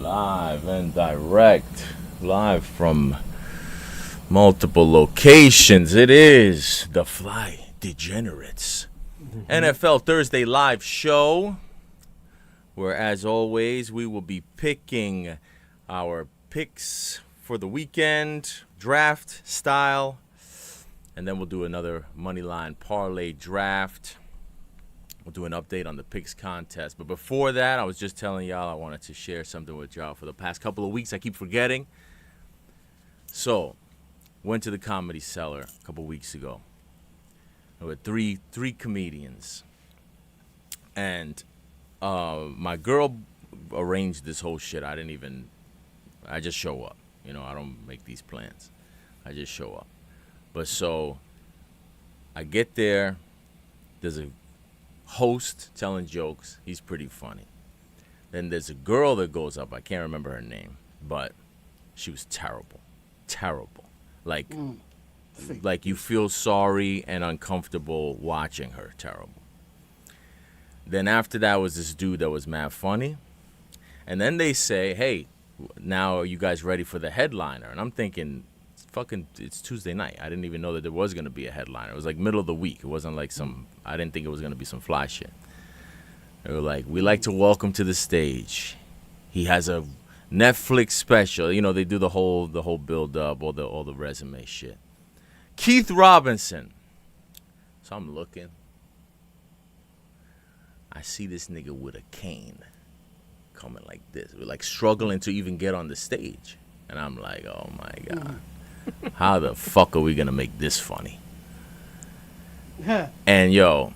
Live and direct, live from multiple locations. It is the Fly Degenerates NFL Thursday live show, where, as always, we will be picking our picks for the weekend, draft style, and then we'll do another Moneyline Parlay draft. We'll do an update on the picks contest. But before that, I was just telling y'all I wanted to share something with y'all for the past couple of weeks. I keep forgetting. So, went to the Comedy Cellar a couple weeks ago. There were three comedians. And my girl arranged this whole shit. I just show up. You know, I don't make these plans. I just show up. But so, I get there. There's a host telling jokes. He's pretty funny. Then there's a girl that goes up. I can't remember her name, but she was terrible. Like you feel sorry and uncomfortable watching her. Terrible. Then after that was this dude that was mad funny. And then they say, hey, now are you guys ready for the headliner? And I'm thinking, it's Tuesday night. I didn't even know that there was going to be a headliner. It was like middle of the week. It wasn't like I didn't think it was going to be some fly shit. They were like, we like to welcome to the stage. He has a Netflix special. You know, they do the whole build up, all the resume shit. Keith Robinson. So I'm looking. I see this nigga with a cane coming like this. We're like struggling to even get on the stage. And I'm like, oh my God. How the fuck are we gonna make this funny? And yo,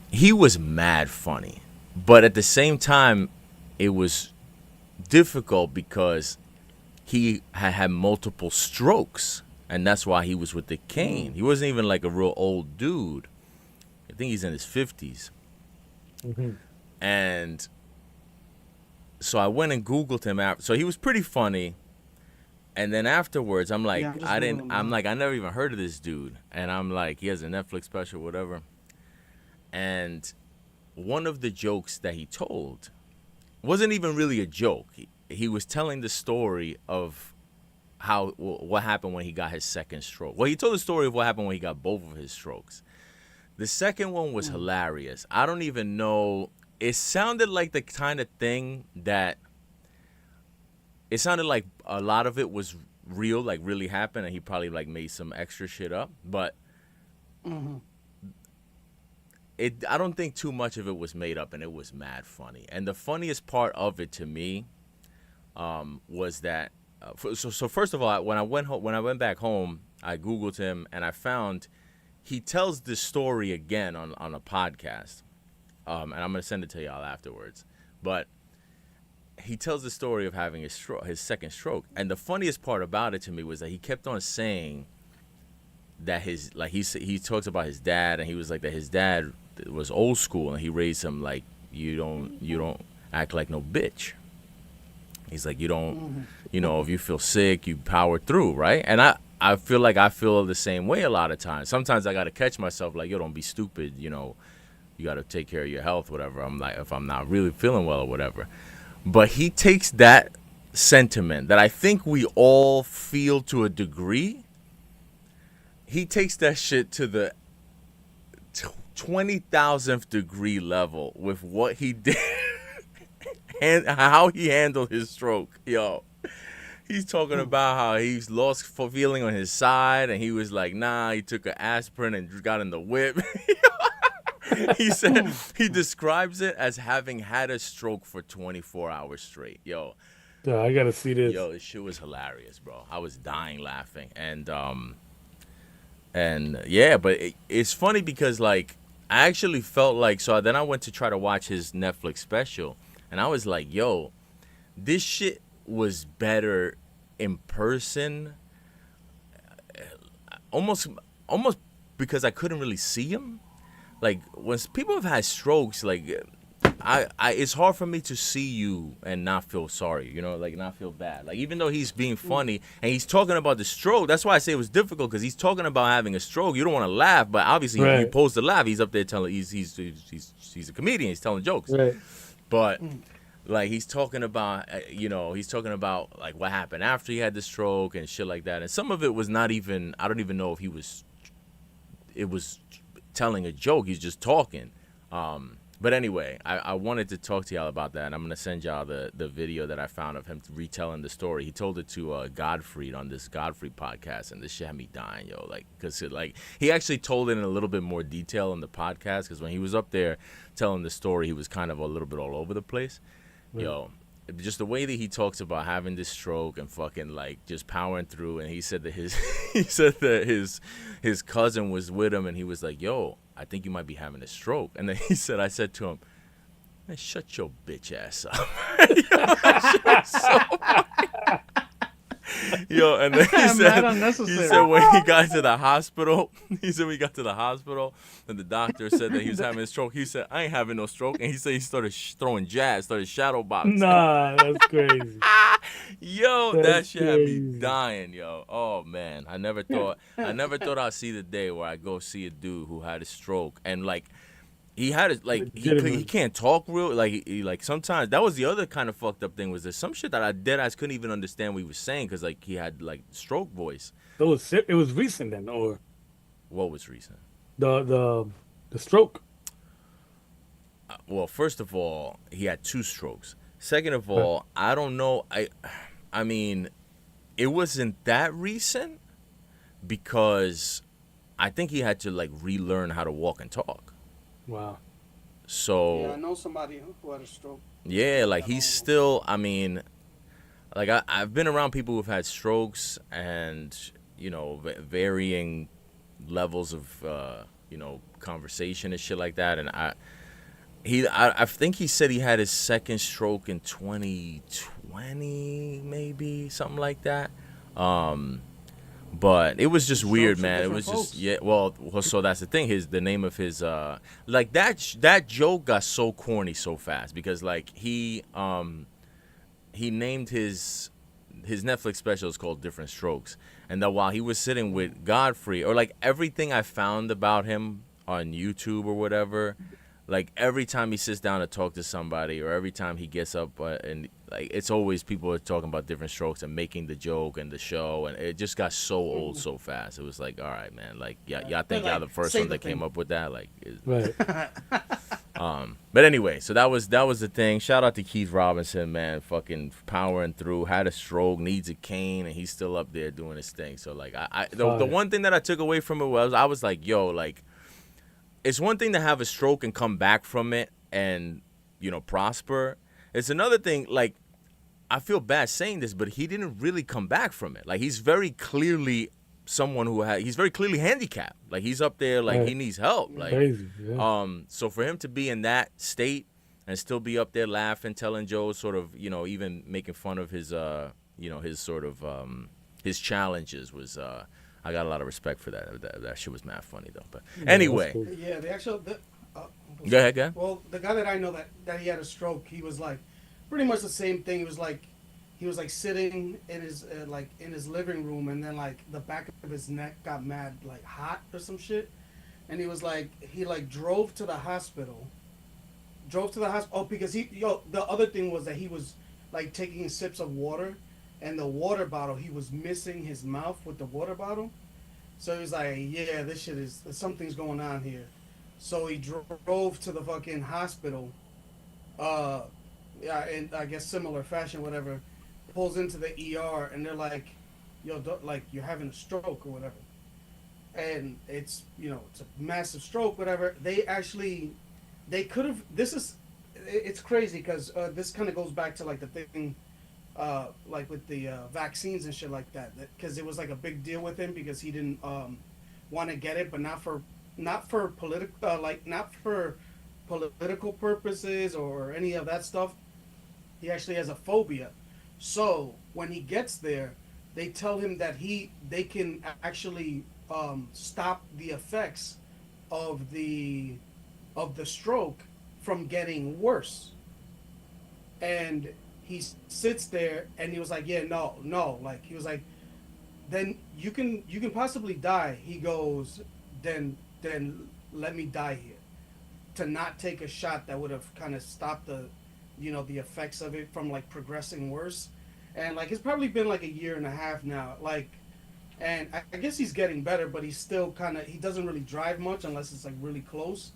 he was mad funny, but at the same time, it was difficult because he had multiple strokes, and that's why he was with the cane. He wasn't even like a real old dude. I think he's in his 50s. And so I went and Googled him after. So he was pretty funny. And then afterwards, I'm like, I never even heard of this dude. And I'm like, he has a Netflix special, whatever. And one of the jokes that he told wasn't even really a joke. He was telling the story of what happened when he got his second stroke. Well, he told the story of what happened when he got both of his strokes. The second one was hilarious. I don't even know. It sounded like the kind of thing that it sounded like a lot of it was real, like really happened, and he probably like made some extra shit up. But I don't think too much of it was made up, and it was mad funny. And the funniest part of it to me was that. So first of all, when I went back home, I Googled him, and I found he tells this story again on a podcast, and I'm gonna send it to y'all afterwards, but. He tells the story of having his second stroke. And the funniest part about it to me was that he kept on saying that he talks about his dad, and he was like that his dad was old school, and he raised him like, you don't act like no bitch. He's like, you don't, if you feel sick, you power through, right? And I feel like I feel the same way a lot of times. Sometimes I got to catch myself like, don't be stupid, you got to take care of your health, whatever. I'm like, if I'm not really feeling well or whatever. But he takes that sentiment that I think we all feel to a degree. He takes that shit to the 20,000th degree level with what he did and how he handled his stroke. Yo, he's talking about how he's lost feeling on his side, and he was like, nah, he took an aspirin and got in the whip. He said he describes it as having had a stroke for 24 hours straight. Yo, I gotta see this. Yo, this shit was hilarious, bro. I was dying laughing, and yeah, but it's funny because like I actually felt like so. Then I went to try to watch his Netflix special, and I was like, yo, this shit was better in person. Almost because I couldn't really see him. Like when people have had strokes, like I it's hard for me to see you and not feel sorry, like not feel bad. Like even though he's being funny and he's talking about the stroke, that's why I say it was difficult because he's talking about having a stroke. You don't want to laugh, but obviously right. He's supposed to laugh. He's up there telling he's a comedian. He's telling jokes, right. But like he's talking about he's talking about like what happened after he had the stroke and shit like that, and some of it was not even, I don't even know if it was telling a joke. He's just talking. But anyway, I wanted to talk to y'all about that, and I'm gonna send y'all the video that I found of him retelling the story. He told it to Godfrey on this Godfrey podcast, and this shit had me dying, yo. Like, cause he actually told it in a little bit more detail in the podcast, because when he was up there telling the story, he was kind of a little bit all over the place, right. Yo. Just the way that he talks about having this stroke and fucking like just powering through, and he said that his cousin was with him, and he was like, "Yo, I think you might be having a stroke." And then I said to him, "Man, shut your bitch ass up." Yo, that shit was so funny. Yo, and then he said when he got to the hospital, and the doctor said that he was having a stroke. He said, "I ain't having no stroke," and he said he started throwing jabs, started shadow boxing. Nah, that's crazy. Yo, that shit had me dying, yo. Oh man, I never thought I'd see the day where I go see a dude who had a stroke, and like he had it, like he can't talk real, like he like sometimes. That was the other kind of fucked up thing, was there some shit that I dead ass couldn't even understand what he was saying, because like he had like stroke voice. It was recent then, or what was recent? The stroke. Well, first of all, he had 2 strokes. Second of all, I don't know. I mean, it wasn't that recent, because I think he had to like relearn how to walk and talk. Wow. So yeah, I know somebody who had a stroke. Yeah, like he's still, I mean, like I've been around people who've had strokes, and varying levels of conversation and shit like that, and I think he said he had his second stroke in 2020, maybe something like that. But it was just weird, man. It was just well, so that's the thing. The name of his like that joke got so corny so fast, because like he named his Netflix special is called Different Strokes, and that while he was sitting with Godfrey, or like everything I found about him on YouTube or whatever, like every time he sits down to talk to somebody, or every time he gets up and like it's always people are talking about Different Strokes and making the joke and the show, and it just got so old so fast. It was like, all right, man, like y'all think y'all the first one that came up with that, like right. But anyway, so that was the thing. Shout out to Keith Robinson, man, fucking powering through, had a stroke, needs a cane, and he's still up there doing his thing. So like the one thing that I took away from it was I was like, yo, like it's one thing to have a stroke and come back from it and prosper. It's another thing, like, I feel bad saying this, but he didn't really come back from it. Like, he's very clearly someone he's very clearly handicapped. Like, he's up there, like, he needs help. Like, crazy, yeah. So for him to be in that state and still be up there laughing, telling jokes, sort of, even making fun of his, his sort of, his challenges was, I got a lot of respect for that. That shit was mad funny, though. But anyway. Cool. Yeah, the actual... Go ahead. Well, the guy that I know that he had a stroke, he was like pretty much the same thing. He was like sitting in his in his living room, and then like the back of his neck got mad like hot or some shit, and he drove to the hospital. Oh, because the other thing was that he was like taking sips of water, and the water bottle, he was missing his mouth with the water bottle, so he was like, yeah, this shit is, something's going on here. So he drove to the fucking hospital, in I guess similar fashion, whatever. Pulls into the ER, and they're like, "Yo, like you're having a stroke or whatever," and it's it's a massive stroke, whatever. They could have. It's crazy because this kind of goes back to like the thing, like with the vaccines and shit like that. Because it was like a big deal with him because he didn't want to get it, but not for political purposes or any of that stuff. He actually has a phobia. So when he gets there, they tell him that they can actually stop the effects of the stroke from getting worse. And he sits there and he was like, yeah, no, like he was like, then you can possibly die. He goes, then let me die here, to not take a shot that would have kind of stopped the the effects of it from like progressing worse, and like it's probably been like a year and a half now. Like, and I guess he's getting better, but he's still kind of he doesn't really drive much unless it's like really close.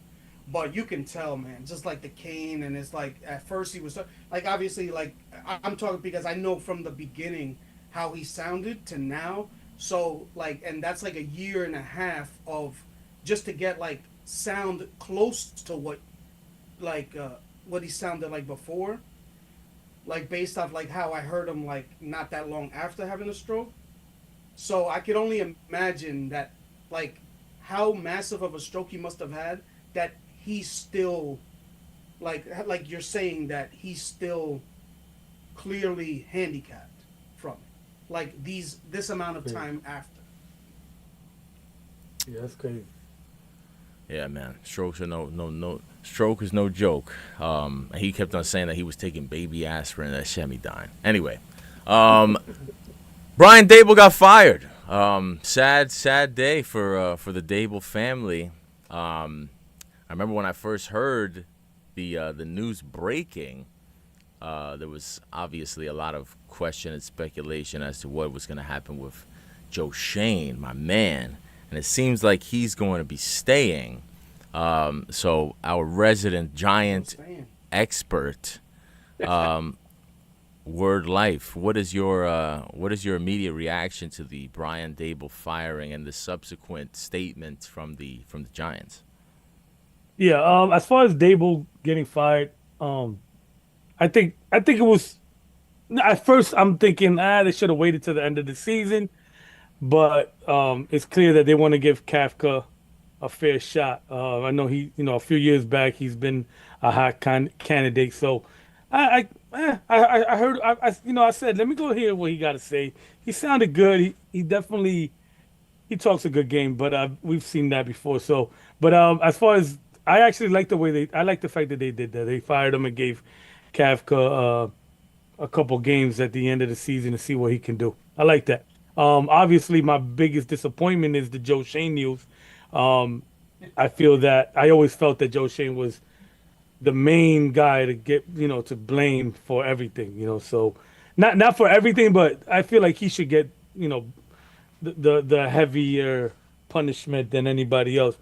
But you can tell, man, just like the cane, and it's like at first he was like obviously like I'm talking because I know from the beginning how he sounded to now. So like, and that's like a year and a half of just to get like sound close to like what he sounded like before, like based off like how I heard him like not that long after having a stroke. So I could only imagine that like how massive of a stroke he must have had that he's still like you're saying that he's still clearly handicapped from it. Like this amount of time after. Yeah, that's crazy. Yeah, man. Strokes are no. Stroke is no joke. He kept on saying that he was taking baby aspirin. That shit had me dying. Anyway, Brian Daboll got fired. Sad day for the Daboll family. I remember when I first heard the news breaking. There was obviously a lot of question and speculation as to what was going to happen with Joe Shane, my man, and it seems like he's going to be staying. So our resident Giant expert, Word Life, what is your immediate reaction to the Brian Daboll firing and the subsequent statement from the Giants? Yeah, as far as Daboll getting fired, I think it was at first I'm thinking they should have waited till the end of the season, but it's clear that they want to give Kafka a fair shot. I know a few years back he's been a hot candidate. So I heard I said let me go hear what he got to say. He sounded good. He definitely he talks a good game, but we've seen that before. So, but as far as I actually like I like the fact that they did that. They fired him and gave Kafka a couple games at the end of the season to see what he can do. I like that. Obviously, my biggest disappointment is the Joe Shane news. I feel that I always felt that Joe Shane was the main guy to get to blame for everything. So not for everything, but I feel like he should get the heavier punishment than anybody else.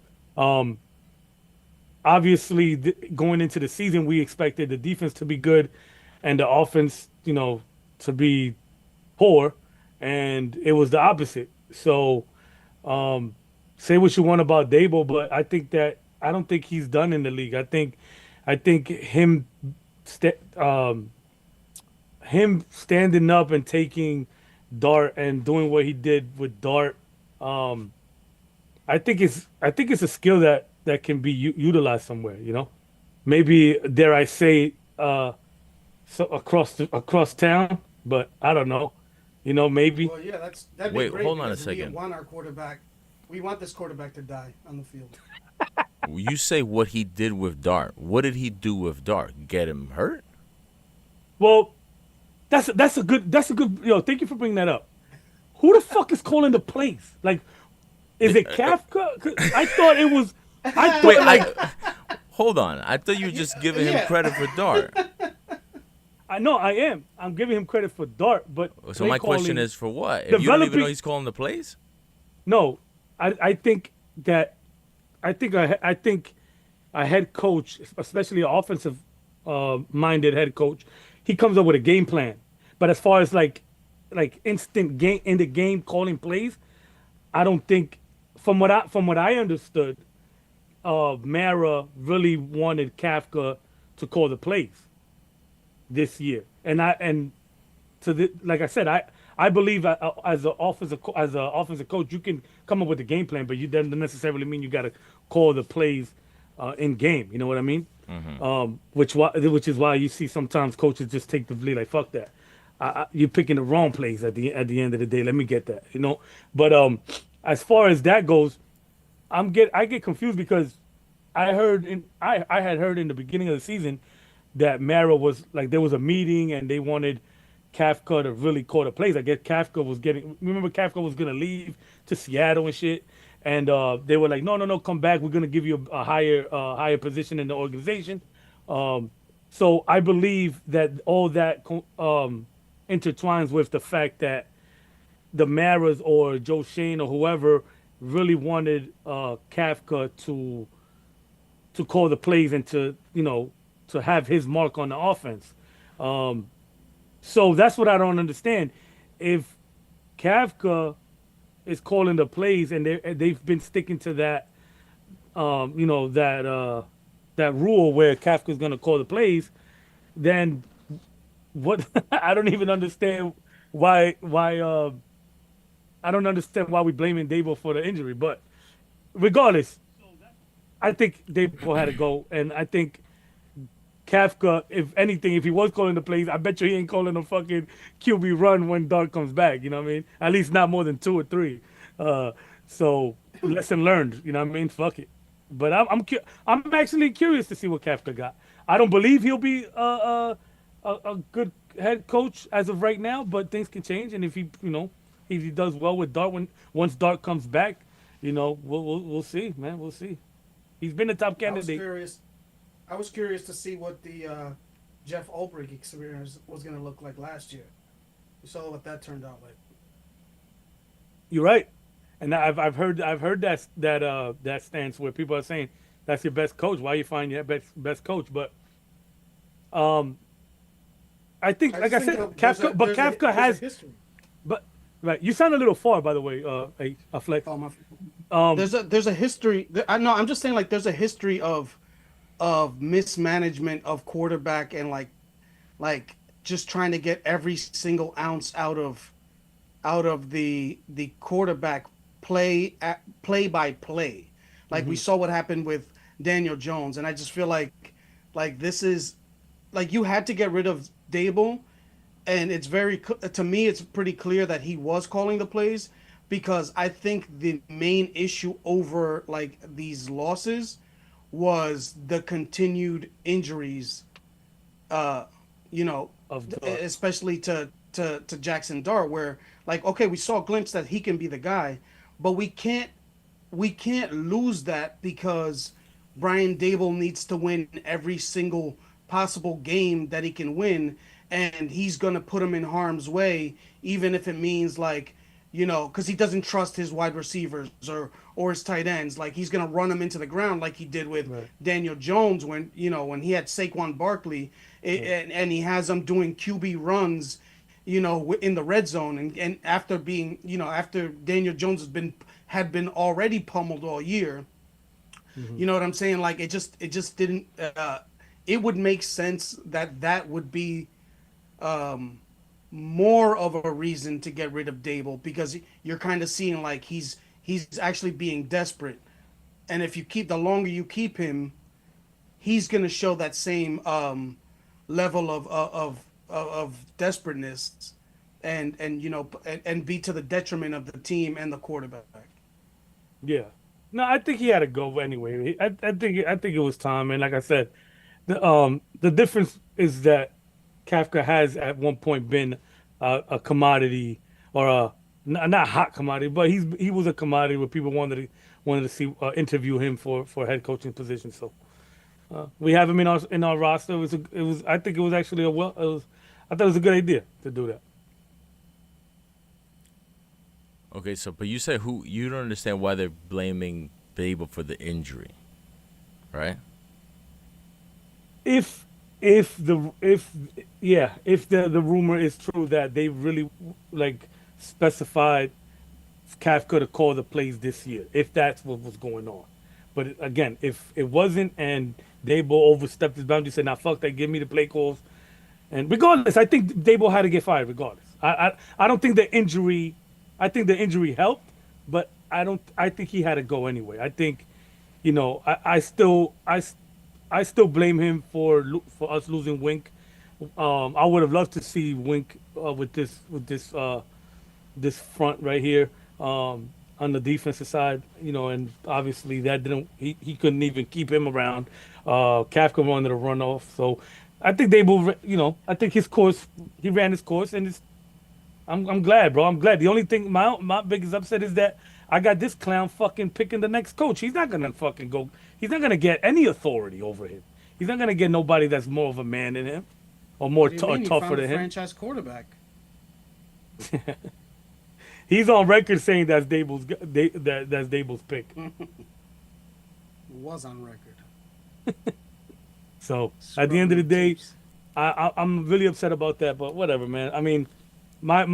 Obviously, going into the season, we expected the defense to be good and the offense, to be poor, and it was the opposite. So, say what you want about Daboll, but I don't think he's done in the league. I think him standing up and taking Dart and doing what he did with Dart, I think it's a skill that can be utilized somewhere. Maybe dare I say, so across town, but I don't know. Maybe. Well, yeah, that'd be Wait, great. hold on a because second. We want our quarterback. We want this quarterback to die on the field. You say what he did with Dart. What did he do with Dart? Get him hurt? Well, that's a good. Thank you for bringing that up. Who the fuck is calling the plays? Like, is it Kafka? 'Cause I thought it was. I thought Wait, hold on. I thought you were just giving him credit for Dart. I know I am. I'm giving him credit for Dart, but So my question is for what? If you don't even know he's calling the plays? No, I think a head coach, especially an offensive minded head coach, he comes up with a game plan. But as far as like instant game in the game calling plays, I don't think from what I understood, Mara really wanted Kafka to call the plays this year, like I said, I believe as an offensive coach, you can come up with a game plan, but you doesn't necessarily mean you got to call the plays in game. You know what I mean? Mm-hmm. Which is why you see sometimes coaches just take the lead, like fuck that. You're picking the wrong plays at the end of the day. Let me get that. But as far as that goes, I get confused because I had heard in the beginning of the season that Mara was like there was a meeting and they wanted Kafka to really call the plays. I guess Kafka was gonna leave to Seattle and shit, and they were like, no, come back. We're gonna give you a higher position in the organization. So I believe that all that intertwines with the fact that the Maras or Joe Shane or whoever really wanted Kafka to call the plays and to to have his mark on the offense. Um, so that's what I don't understand. If Kafka is calling the plays and they've been sticking to that that rule where Kafka's gonna call the plays, then what I don't even understand why I don't understand why we blaming Dable for the injury. But regardless, I think Dable had to go, and I think Kafka, if anything, if he was calling the plays, I bet you he ain't calling a fucking QB run when Dart comes back. You know what I mean? At least not more than two or three. Uh, so lesson learned. You know what I mean? Fuck it. But I'm actually curious to see what Kafka got. I don't believe he'll be a good head coach as of right now, but things can change. And if he if he does well with Dart once Dart comes back, we'll see, man. We'll see. He's been a top I was candidate. curious. I was curious to see what the Jeff Ulbrich experience was going to look like last year. We saw what that turned out like. You're right, and I've heard that stance where people are saying that's your best coach. Why you find your best coach? But um, I think, I like just I think said, there's a But Kafka there's a has. history. But right, you sound a little far, by the way. A flex. Oh my. Um, There's a history. I know. I'm just saying like there's a history of mismanagement of quarterback and like just trying to get every single ounce out of the quarterback play by play. Like we mhm, saw what happened with Daniel Jones, and I just feel like this is like you had to get rid of Dable, and it's to me it's pretty clear that he was calling the plays because I think the main issue over like these losses was the continued injuries, uh, you know, of Dart. especially to Jackson Dart, where like okay, we saw a glimpse that he can be the guy, but we can't lose that because Brian Dable needs to win every single possible game that he can win, and he's gonna put him in harm's way, even if it means like, because he doesn't trust his wide receivers or his tight ends. Like he's gonna run them into the ground like he did with Right, Daniel Jones when he had Saquon Barkley, right, and he has them doing QB runs, in the red zone, and after after Daniel Jones had been already pummeled all year. mhm, You know what I'm saying? Like it just didn't. It would make sense that would be um, more of a reason to get rid of Dable because you're kind of seeing like he's actually being desperate, and if you keep the longer you keep him, he's gonna show that same level of desperateness, and be to the detriment of the team and the quarterback. yeah. No, I think he had to go anyway. I think it was time, and like I said, the difference is that Kafka has at one point been a commodity or a not hot commodity, but he was a commodity where people wanted to see interview him for a head coaching position. So we have him in our roster. It was I think it was actually I thought it was a good idea to do that. Okay, so but you said who you don't understand why they're blaming Babel for the injury, right? If if yeah, if the rumor is true that they really like specified Kafka to call the plays this year, if that's what was going on. But again, if it wasn't and Dable overstepped his boundary, said, "Now fuck that, give me the play calls." And regardless, I think Dable had to get fired. Regardless, I don't think the injury. I think the injury helped, but I don't. I think he had to go anyway. I think, I still blame him for us losing Wink. I would have loved to see Wink with this front right here on the defensive side, and obviously that didn't he couldn't even keep him around. Kafka wanted to run off, so I think they will. I think his course he ran his course, and I'm glad, bro. I'm glad. The only thing my biggest upset is that I got this clown fucking picking the next coach. He's not gonna fucking go. He's not gonna get any authority over him. He's not gonna get nobody that's more of a man than him, or more What do you mean? He tougher found a than him. franchise quarterback. He's on record saying that's that's Daboll's pick. Was on record. So at the end of the Scrubbing day, tapes. I'm really upset about that. But whatever, man. I mean, my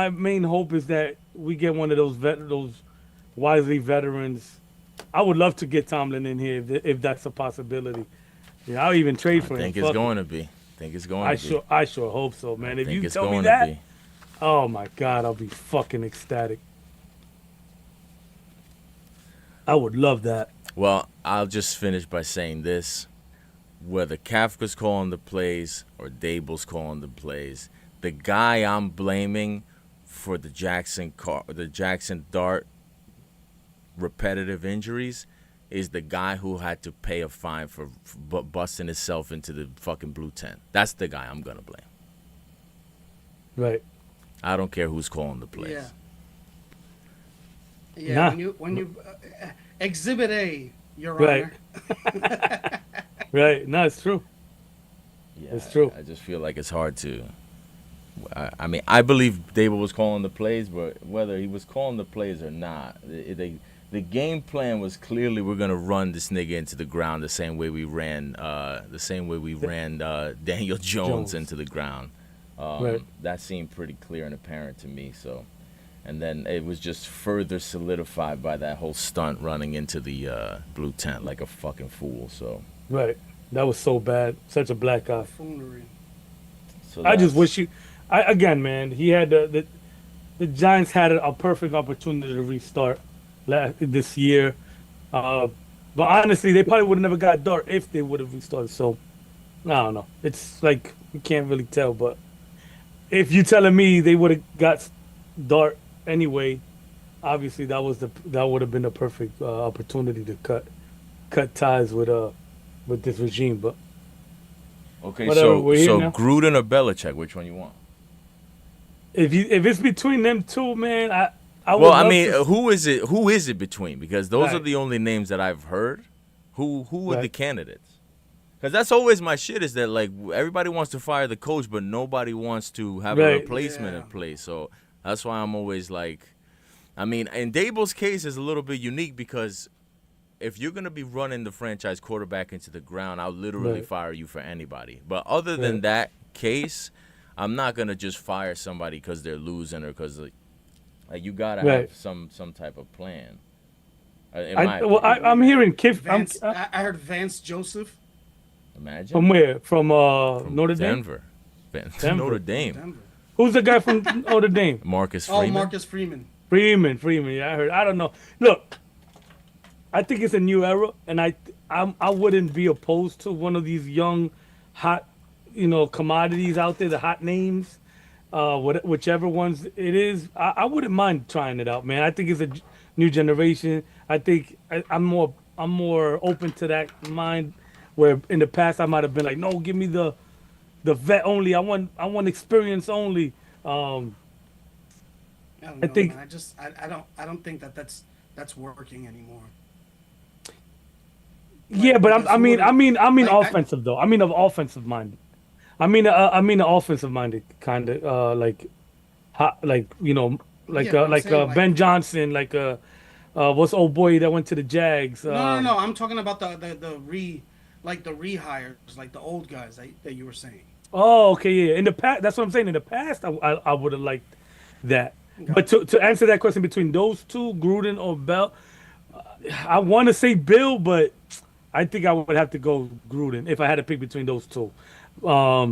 main hope is that we get one of those wisely veterans. I would love to get Tomlin in here if that's a possibility. Yeah, I'll even trade I for him. think it's Fuck going it. to be. Think it's going to be. I sure hope so, man. If think you it's tell me going that, to be. oh my God, I'll be fucking ecstatic. I would love that. Well, I'll just finish by saying this. Whether Kafka's calling the plays or Daboll's calling the plays, the guy I'm blaming for the Jackson Dart repetitive injuries is the guy who had to pay a fine for busting himself into the fucking blue tent. That's the guy I'm going to blame. Right. I don't care who's calling the plays. Yeah. Yeah. Nah. When you Exhibit A, Your Right. Honor. Right. No, it's true. Yeah, It's true. I just feel like it's hard to. I mean, I believe Daboll was calling the plays, but whether he was calling the plays or not, the game plan was clearly we're gonna run this nigga into the ground the same way we ran Daniel Jones into the ground. Right. That seemed pretty clear and apparent to me. So, and then it was just further solidified by that whole stunt running into the blue tent like a fucking fool. So. Right. That was so bad. Such a black eye. Buffoonery. So I just that's- wish again, man. He had the Giants had a perfect opportunity to restart this year. But honestly, they probably would have never got Dart if they would have restarted. So I don't know. It's like you can't really tell. But if you're telling me they would have got Dart anyway, obviously that would have been the perfect opportunity to cut ties with this regime. But Okay, whatever, we're here so now. Gruden or Belichick, which one you want? if it's between them two, man, I would Well, I love mean, to- who is it? Who is it between? Because those are Right. the only names that I've heard. Who are the Right. candidates? Because that's always my shit. Is that like everybody wants to fire the coach, but nobody wants to have a Right. replacement in Yeah. place. So that's why I'm always like, I mean, in Daboll's case is a little bit unique because if you're gonna be running the franchise quarterback into the ground, I'll literally Right. fire you for anybody. But other than Right. that case, I'm not gonna just fire somebody because they're losing or because like you gotta Right. have some type of plan. In my I'm hearing Vance, I heard Vance Joseph. imagine from where? From from Notre Dame. Denver. Denver. Notre Dame. Denver. Who's the guy from Notre Dame? Marcus Oh, Freeman. Marcus Freeman. Freeman. Yeah, I heard. I don't know. Look, I think it's a new era, and I wouldn't be opposed to one of these young, hot, commodities out there, the hot names, whichever ones it is. I wouldn't mind trying it out, man. I think it's a new generation. I think I'm more open to that mind. Where in the past I might have been like, no, give me the vet only. I want experience only. I don't know, think- man. I don't think that's working anymore. Yeah, but because I mean like, offensive though. I mean of offensive minded. I mean the offensive minded kind of like, hot, like like Yeah, but I'm saying, like- Ben Johnson, like what's old boy that went to the Jags? No. I'm talking about the rehires, like the old guys that you were saying. Oh, okay, yeah. In the past, that's what I'm saying. In the past, I would have liked that. But to answer that question between those two, Gruden or Bell, I want to say Bill, but I think I would have to go Gruden if I had to pick between those two.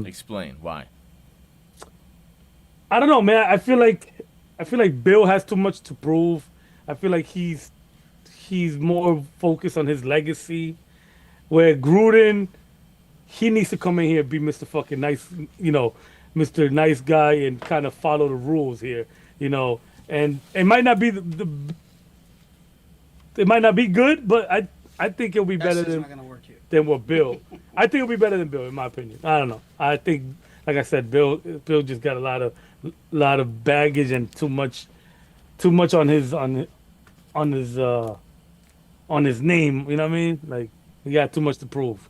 Explain why. I don't know, man. I feel like Bill has too much to prove. I feel like he's more focused on his legacy, where Gruden, he needs to come in here and be Mr. fucking nice, Mr. Nice Guy and kind of follow the rules here, And it might not be it might not be good, but I think it'll be That's better just than not gonna work here. what Bill. I think it'll be better than Bill, in my opinion. I don't know. I think, like I said, Bill just got a lot of baggage and too much on his name. You know what I mean? Like he got too much to prove.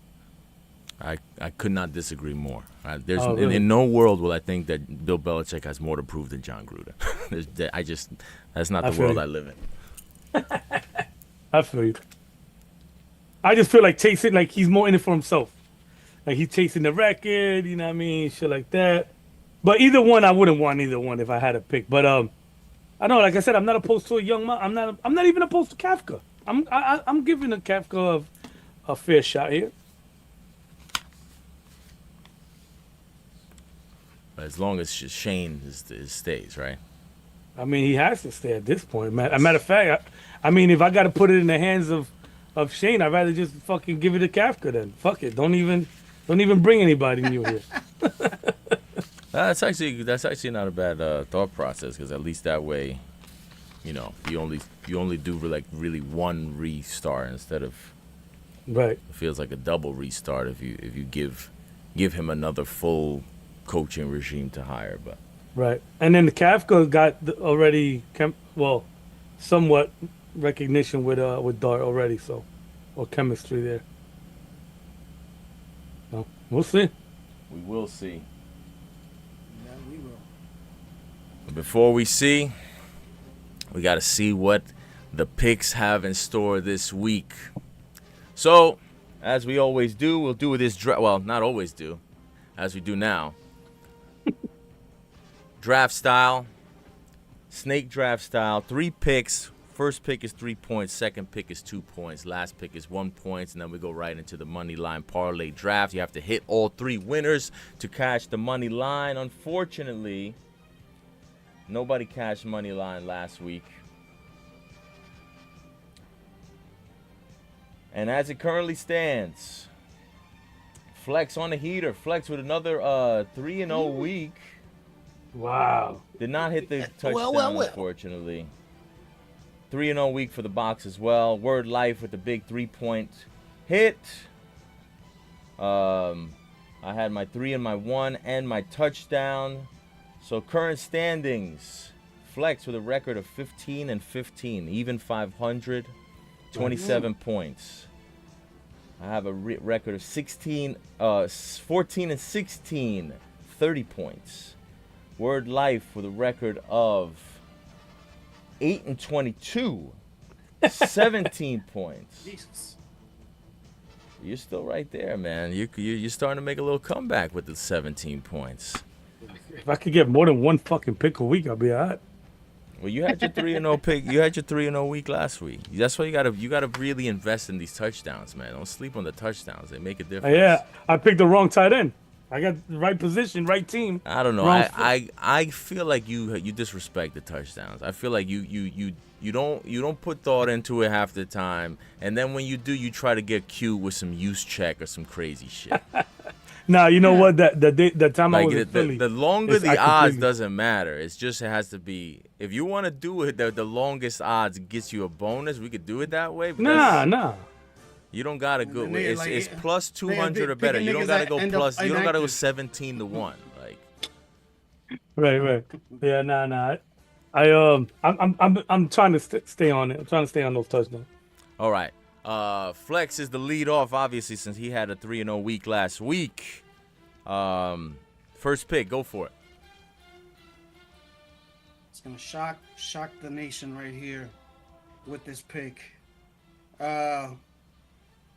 I could not disagree more. There's Really? in no world will I think that Bill Belichick has more to prove than John Gruden. That's not the feel world you. I live in. I feel you. I just feel like chasing, like he's more in it for himself. Like he's chasing the record, you know what I mean, shit like that. But either one, I wouldn't want either one if I had to pick. But I know, like I said, I'm not opposed to a young man. I'm not even opposed to Kafka. I'm giving a Kafka a fair shot here. As long as Shane stays, right? I mean, he has to stay at this point. A matter of fact, I mean, if I got to put it in the hands of Shane, I'd rather just fucking give it to Kafka then. Fuck it. Don't even bring anybody new here. That's actually not a bad thought process, because at least that way, you know, you only do like really one restart instead of, Right. it feels like a double restart if you give him another full coaching regime to hire. But Right. And then the Kafka got already somewhat recognition with Dart already, so, or chemistry there. So we'll see. we will see. Yeah, we will. But before we see, we got to see what the picks have in store this week. So, as we always do, we'll do this well, not always do, as we do now. Draft style, snake draft style, 3 picks. First pick is 3 points, second pick is 2 points, last pick is 1 point, and then we go right into the money line parlay draft. You have to hit all 3 winners to cash the money line. Unfortunately, nobody cashed money line last week. And as it currently stands, Flex on the heater. Flex with another 3-0 week. Wow. Did not hit the touchdown, unfortunately. 3-0 week for the box as well. Word Life with the big 3-point hit. I had my 3 and my 1 and my touchdown. So current standings, Flex with a record of 15-15, even 500, 27 points. I have a record of 14-16, 30 points. Word Life with a record of 8-22, 17 points. Jesus. You're still right there, man. You're starting to make a little comeback with the 17 points. If I could get more than one fucking pick a week, I'll be all right. Well, you had your 3-0 pick. You had your 3-0 week last week. That's why you gotta really invest in these touchdowns, man. Don't sleep on the touchdowns. They make a difference. Yeah, I picked the wrong tight end. I got the right position, right team. I don't know. Wrong I feel like you disrespect the touchdowns. I feel like you don't put thought into it half the time, and then when you do, you try to get cute with some use check or some crazy shit. Nah, you know what? That time I was in Philly. The longer the odds doesn't matter. It's just it has to be. If you want to do it, the longest odds gets you a bonus. We could do it that way. But Nah. You don't gotta go. Nigga, It's plus 200 or better. You don't gotta go plus. You don't gotta go 17-1. Like. Right. Yeah, nah. I'm trying to stay on it. I'm trying to stay on those touchdowns. All right. Flex is the lead off, obviously, since he had a 3-0 week last week. First pick, go for it. It's gonna shock the nation right here with this pick.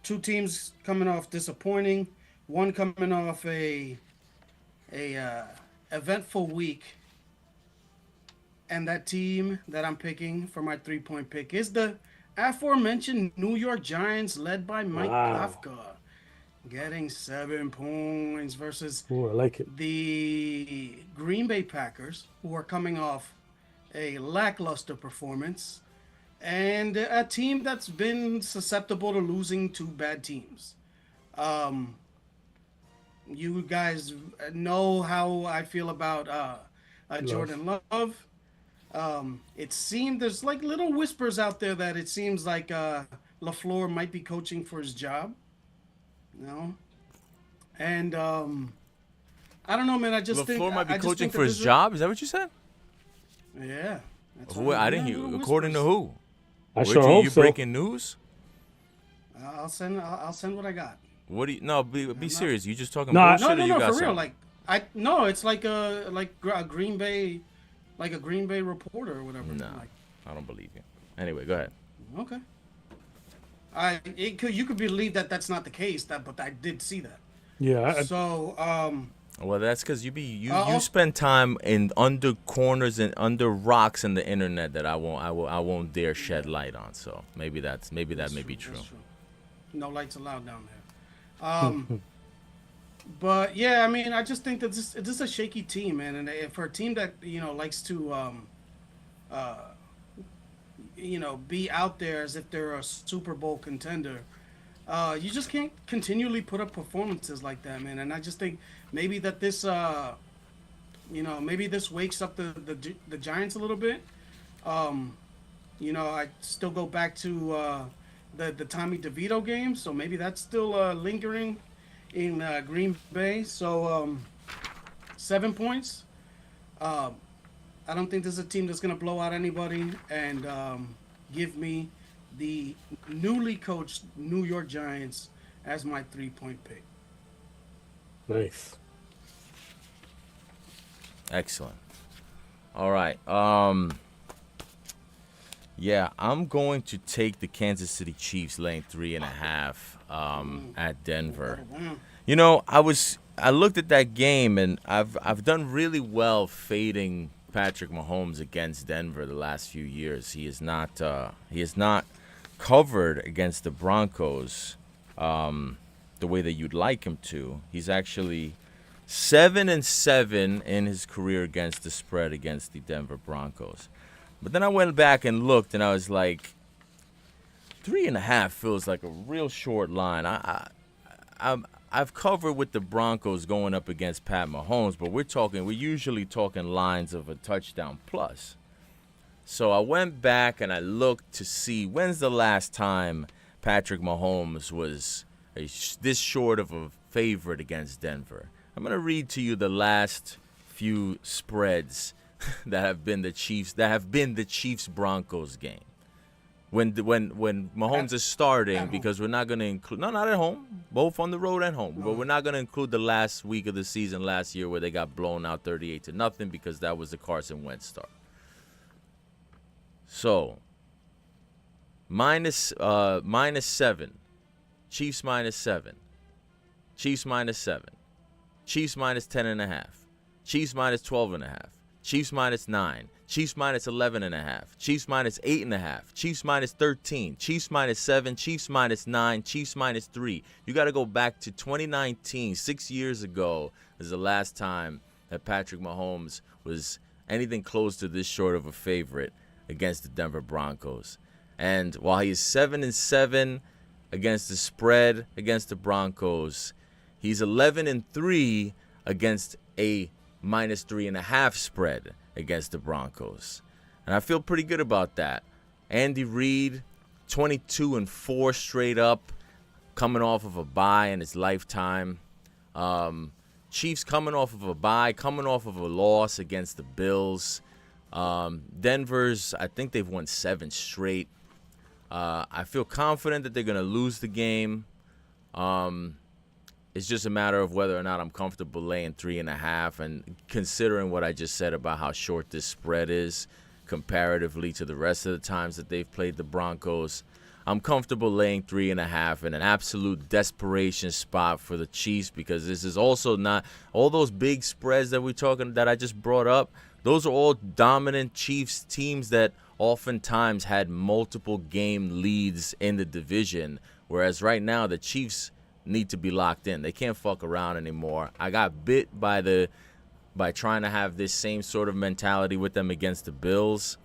2 teams coming off disappointing. One coming off a eventful week. And that team that I'm picking for my 3-point pick is the aforementioned New York Giants, led by Mike Kafka, getting 7 points versus Ooh, I like it. the Green Bay Packers, who are coming off a lackluster performance, and a team that's been susceptible to losing to bad teams. You guys know how I feel about Jordan Love. It seemed there's like little whispers out there that it seems like LaFleur might be coaching for his job. You know? And I don't know, man. I just think LaFleur might be I just coaching think for that his this is- job. Is that what you said? Yeah. That's Who? what I didn't little hear. According to whispers. who? I sure hope You so. breaking news? I'll send what I got. What do you? No, be serious. You just talking No, bullshit, No, or no, you no, got for something? real. It's like a Green Bay, like a Green Bay reporter or whatever. Nah, Like, I don't believe you. Anyway, go ahead. okay, you could believe that that's not the case. But I did see that. yeah, So, Well, that's because you also, spend time in under corners and under rocks in the internet that I won't dare shed light on. So maybe that may be true. That's true. No lights allowed down there. But yeah, I mean, I just think that this is a shaky team, man, and for a team that likes to be out there as if they're a Super Bowl contender. You just can't continually put up performances like that, man. And I just think maybe that this, maybe this wakes up the Giants a little bit. I still go back to the Tommy DeVito game, so maybe that's still lingering in Green Bay. So 7 points. I don't think this is a team that's going to blow out anybody and give me the newly coached New York Giants as my 3-point pick. nice. Excellent. All right. Yeah, I'm going to take the Kansas City Chiefs laying 3.5 at Denver. You know, I looked at that game and I've done really well fading Patrick Mahomes against Denver the last few years. He is not covered against the Broncos the way that you'd like him to. He's actually 7-7 in his career against the spread against the Denver Broncos. But then I went back and looked, and I was like, 3.5 feels like a real short line. I've covered with the Broncos going up against Pat Mahomes, but we're usually talking lines of a touchdown plus. So I went back and I looked to see when's the last time Patrick Mahomes was this short of a favorite against Denver. I'm going to read to you the last few spreads that have been the Chiefs Broncos game. When Mahomes is starting, because we're not going to include not at home, both on the road and home, but we're not going to include the last week of the season last year where they got blown out 38-0 because that was the Carson Wentz start. So minus 7, Chiefs minus 7, Chiefs minus 7, Chiefs minus 10.5, Chiefs minus 12.5, Chiefs minus 9, Chiefs minus 11.5, Chiefs minus 8.5, Chiefs minus 13, Chiefs minus 7, Chiefs minus 9, Chiefs minus 3. You got to go back to 2019, 6 years ago is the last time that Patrick Mahomes was anything close to this short of a favorite against the Denver Broncos. And while he's 7-7 against the spread against the Broncos, he's 11-3 against a minus 3.5 spread against the Broncos. And I feel pretty good about that. Andy Reid, 22-4 straight up, coming off of a bye in his lifetime. Chiefs coming off of a bye, coming off of a loss against the Bills. Denver's, I think they've won 7 straight. I feel confident that they're going to lose the game. It's just a matter of whether or not I'm comfortable laying 3.5. And considering what I just said about how short this spread is comparatively to the rest of the times that they've played the Broncos, I'm comfortable laying 3.5 in an absolute desperation spot for the Chiefs, because this is also not all those big spreads that I just brought up. Those are all dominant Chiefs teams that oftentimes had multiple game leads in the division, whereas right now the Chiefs need to be locked in. They can't fuck around anymore. I got bit by trying to have this same sort of mentality with them against the Bills,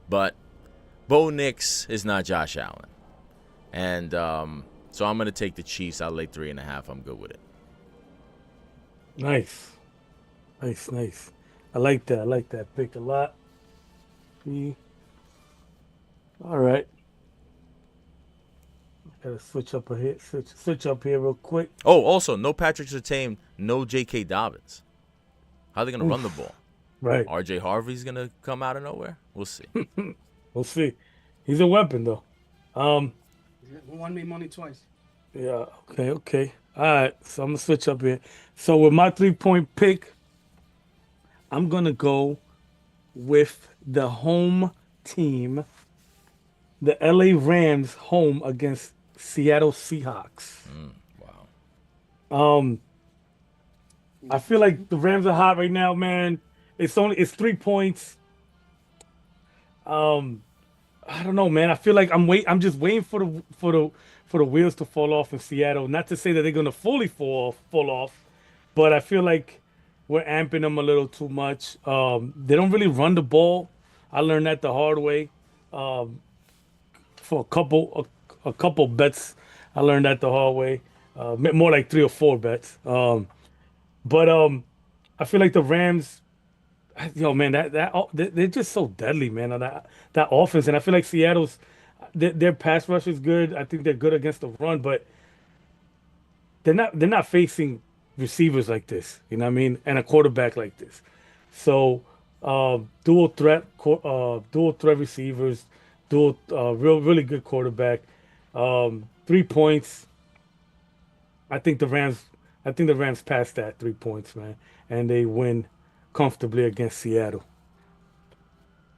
but Bo Nix is not Josh Allen. And so I'm going to take the Chiefs. I'll lay 3.5. I'm good with it. Nice. I like that pick a lot. All right. Gotta switch up here real quick. Oh, also, no Patrick Surtain, no J.K. Dobbins. How are they going to run the ball? Right. R.J. Harvey's going to come out of nowhere? We'll see. We'll see. He's a weapon, though. Won me money twice. Yeah. Okay. Okay. All right. So I'm gonna switch up here. So with my 3-point pick, I'm gonna go with the home team, the LA Rams, home against Seattle Seahawks. Wow. Um, I feel like the Rams are hot right now, man. It's 3 points. Um, I don't know, man. I feel like I'm just waiting for the wheels to fall off in Seattle. Not to say that they're gonna fully fall off, but I feel like we're amping them a little too much. They don't really run the ball. I learned that the hard way. Um, for a couple bets, I learned that the hard way. More like 3 or 4 bets. But I feel like the Rams. Yo, man, they're just so deadly, man. On that offense, and I feel like Seattle's their pass rush is good. I think they're good against the run, but they're not facing receivers like this. You know what I mean? And a quarterback like this. So dual threat receivers, really good quarterback. 3 points. I think the Rams. I think the Rams pass that 3 points, man, and they win comfortably against Seattle.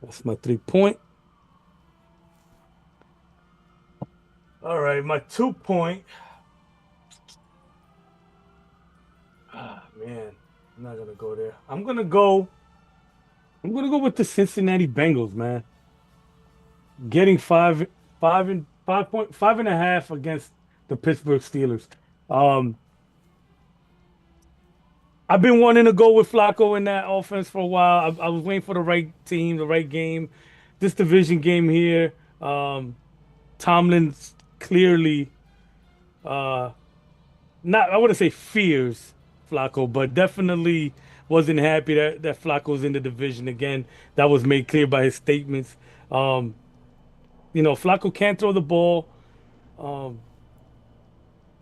That's my 3 point. All right, my 2 point. Ah, man, I'm not gonna go there. I'm gonna go. I'm gonna go with the Cincinnati Bengals, man. Getting 5.5 against the Pittsburgh Steelers. Um, I've been wanting to go with Flacco in that offense for a while. I was waiting for the right team, the right game. This division game here. Tomlin's clearly uh not I wouldn't say fears Flacco, but definitely wasn't happy that Flacco's in the division again. That was made clear by his statements. Um, Flacco can't throw the ball. Um,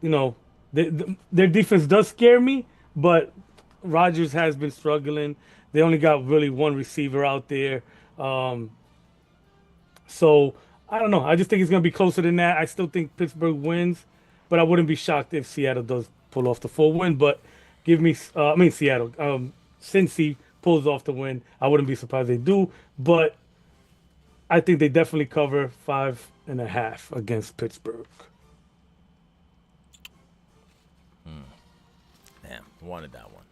you know, their defense does scare me, but Rodgers has been struggling. They only got really one receiver out there. Um, So I don't know. I just think it's gonna be closer than that. I still think Pittsburgh wins, but I wouldn't be shocked if Seattle does pull off the full win. But give me, I mean Seattle. Cincy pulls off the win. I wouldn't be surprised they do, but I think they definitely cover 5.5 against Pittsburgh. Damn, wanted that one.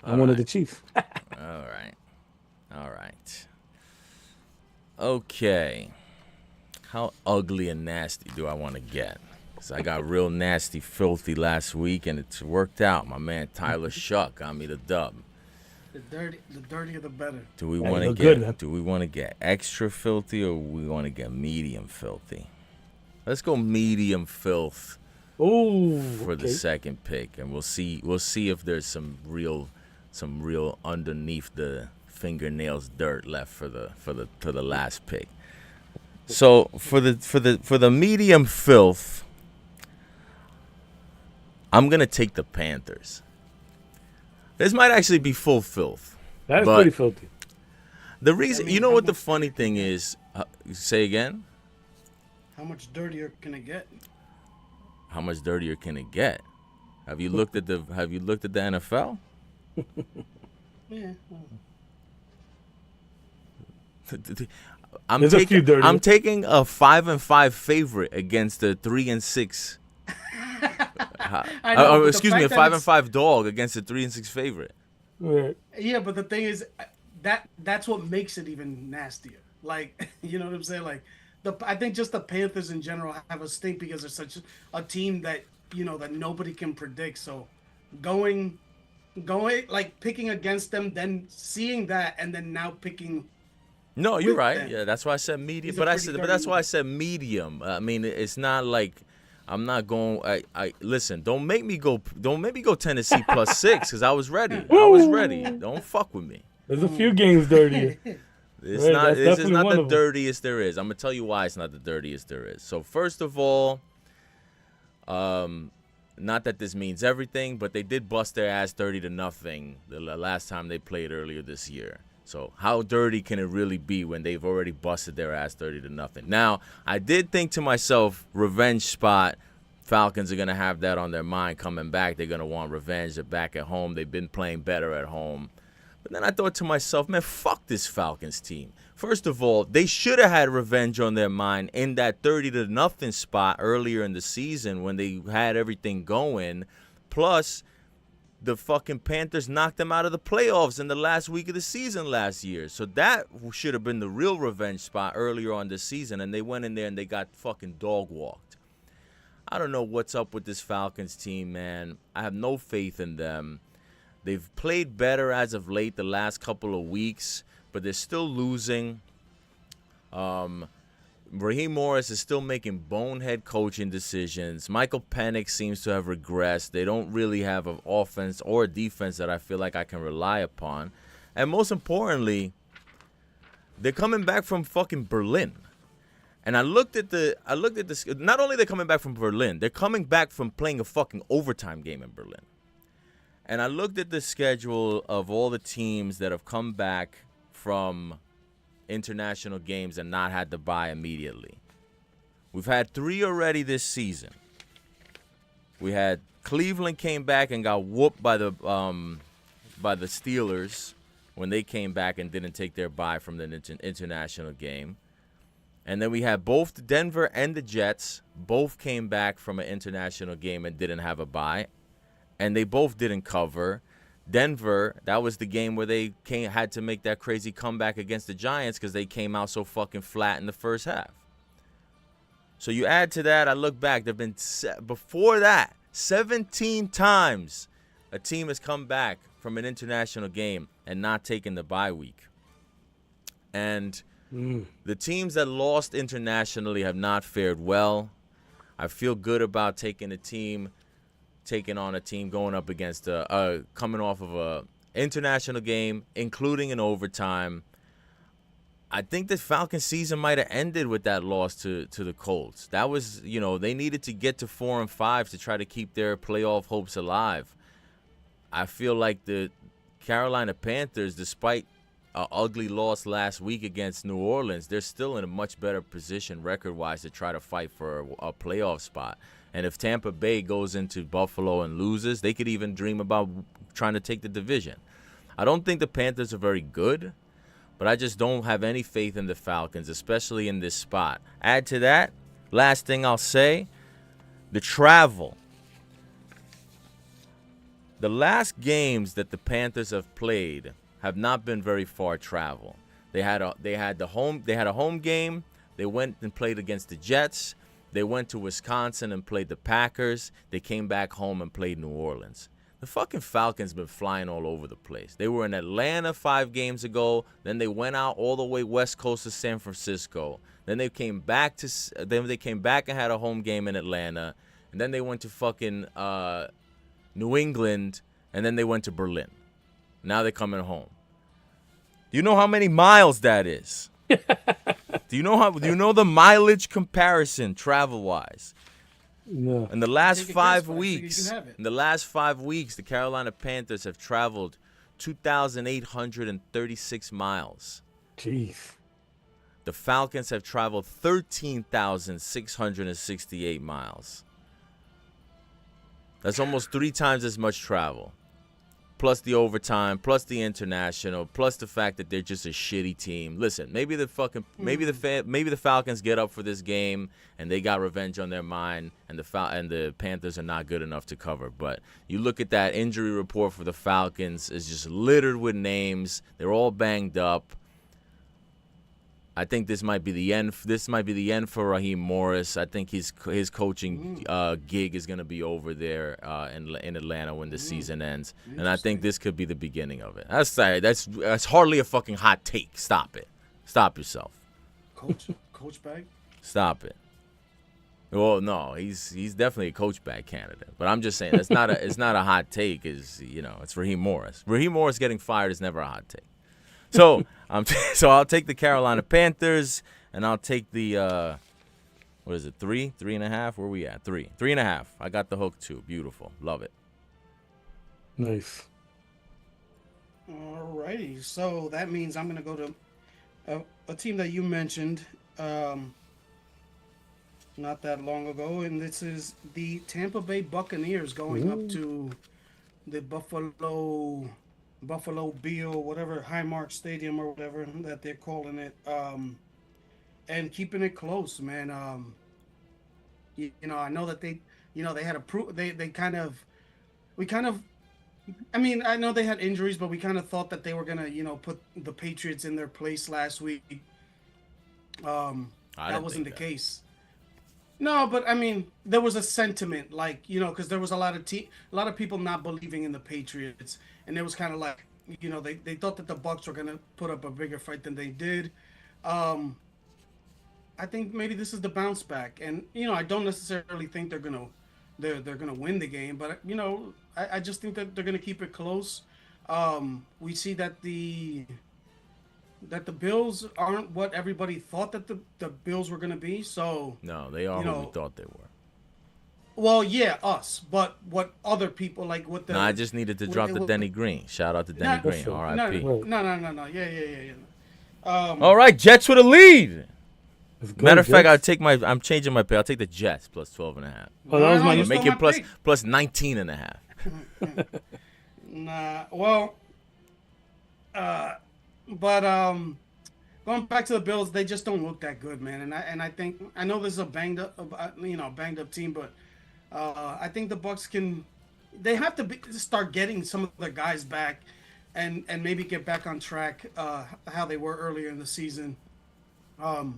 I'm All one of the right. Chiefs. All right. All right. Okay. How ugly and nasty do I want to get? Because I got real nasty, filthy last week, and it's worked out. My man Tyler Shuck got me the dub. The dirtier the better. Do we Yeah, want you to look good, get? man. Do we want to get extra filthy, or we want to get medium filthy? Let's go medium filth Oh, for the okay. second pick, and we'll see. We'll see if there's some real underneath the fingernails dirt left for the last pick. So for the medium filth, I'm gonna take the Panthers. This might actually be full filth, That is but pretty filthy. the reason, you know what the funny thing is, say again, How much dirtier can it get? how much dirtier can it get? Have you looked at the NFL? Yeah. I'm There's a few dirty I'm ones. taking a 5-5 favorite against the 3-6. I know, but the Excuse me, a fact that 5-5 dog against a 3-6 favorite. Right. Yeah, but the thing is, that's what makes it even nastier. Like, you know what I'm saying? Like, I think just the Panthers in general have a stink because they're such a team that that nobody can predict. So, going like picking against them, then seeing that, and then now picking. No, you're With right. them. Yeah, that's why I said medium. He's a But pretty that's dirty why I man. said medium. I mean, it's not like I'm not going. I listen. Don't make me go Tennessee +6 because I was ready. I was ready. Don't fuck with me. There's a few games dirtier. It's Right, not. that's This is definitely not one the of 'em. dirtiest there is. I'm gonna tell you why it's not the dirtiest there is. So first of all, not that this means everything, but they did bust their ass 30-0 the last time they played earlier this year. So how dirty can it really be when they've already busted their ass 30-0? Now I did think to myself, revenge spot, Falcons are going to have that on their mind coming back. They're going to want revenge. They're back at home. They've been playing better at home. But then I thought to myself, man, fuck this Falcons team. First of all, they should have had revenge on their mind in that 30-0 spot earlier in the season when they had everything going. Plus, the fucking Panthers knocked them out of the playoffs in the last week of the season last year. So that should have been the real revenge spot earlier on this season. And they went in there and they got fucking dog walked. I don't know what's up with this Falcons team, man. I have no faith in them. They've played better as of late the last couple of weeks, but they're still losing. Raheem Morris is still making bonehead coaching decisions. Michael Penix seems to have regressed. They don't really have an offense or a defense that I feel like I can rely upon. And most importantly, they're coming back from fucking Berlin. And I looked at this. Not only they're coming back from Berlin, they're coming back from playing a fucking overtime game in Berlin. And I looked at the schedule of all the teams that have come back from international games and not had to bye immediately. We've had 3 already this season. We had Cleveland came back and got whooped by the Steelers when they came back and didn't take their bye from the international game. And then we had both Denver and the Jets. Both came back from an international game and didn't have a bye. And they both didn't cover. Denver, that was the game where they had to make that crazy comeback against the Giants because they came out so fucking flat in the first half. So you add to that, I look back, there have been, before that, 17 times a team has come back from an international game and not taken the bye week. And the teams that lost internationally have not fared well. I feel good about taking on a team going up against coming off of a international game, including an overtime. I think the Falcons season might have ended with that loss to the Colts. That was, they needed to get to 4-5 to try to keep their playoff hopes alive. I feel like the Carolina Panthers, despite an ugly loss last week against New Orleans, they're still in a much better position record-wise to try to fight for a playoff spot. And if Tampa Bay goes into Buffalo and loses, they could even dream about trying to take the division. I don't think the Panthers are very good, but I just don't have any faith in the Falcons, especially in this spot. Add to that, last thing I'll say, the travel. The last games that the Panthers have played have not been very far travel. They had a home game. They went and played against the Jets. They went to Wisconsin and played the Packers. They came back home and played New Orleans. The fucking Falcons been flying all over the place. They were in Atlanta 5 games ago. Then they went out all the way west coast to San Francisco. Then they came back and had a home game in Atlanta. And then they went to fucking New England. And then they went to Berlin. Now they're coming home. Do you know how many miles that is? Do you know the mileage comparison travel-wise? No. In the last 5 weeks, the Carolina Panthers have traveled 2,836 miles. Jeez. The Falcons have traveled 13,668 miles. That's almost 3 times as much travel. Plus the overtime, plus the international, plus the fact that they're just a shitty team. Listen, maybe the Falcons get up for this game and they got revenge on their mind, and the Panthers are not good enough to cover. But you look at that injury report for the Falcons, it's just littered with names. They're all banged up. I think this might be the end. This might be the end for Raheem Morris. I think his coaching gig is going to be over there in Atlanta when the season ends, and I think this could be the beginning of it. That's hardly a fucking hot take. Stop it. Stop yourself. Coach bag. Stop it. Well, no, he's definitely a coach bag candidate, but I'm just saying it's not a hot take. It's Raheem Morris. Raheem Morris getting fired is never a hot take. So I'll take the Carolina Panthers, and I'll take the what is it, 3.5? Where are we at? 3.5. I got the hook too. Beautiful, love it. Nice. Alrighty, so that means I'm gonna go to a team that you mentioned. not that long ago, and this is the Tampa Bay Buccaneers going up to the Buffalo Bill, whatever Highmark Stadium or whatever that they're calling it, and keeping it close, man. I know that they had they kind of we kind of I mean, I know they had injuries, but we kind of thought that they were gonna, put the Patriots in their place last week. That wasn't the case. No, but I mean, there was a sentiment, like, because there was a lot of people not believing in the Patriots, and it was kind of like, they thought that the Bucks were gonna put up a bigger fight than they did. I think maybe this is the bounce back, and I don't necessarily think they're gonna win the game, but I just think that they're gonna keep it close. We see that the Bills aren't what everybody thought that the Bills were gonna be. So no, they are who we thought they were. Well, yeah, us, but what other people like what the. No, I just needed to drop the Denny Green. Shout out to Denny Green, R.I.P. No, yeah. All right, Jets with a lead. Matter of fact, Jets. I'm changing my pick. I'll take the Jets plus 12.5. Oh, that was my Make it plus 19.5. Nah, well, but going back to the Bills, they just don't look that good, man. And I know this is a banged up team, but I think the Bucks they have to start getting some of their guys back, and maybe get back on track how they were earlier in the season. I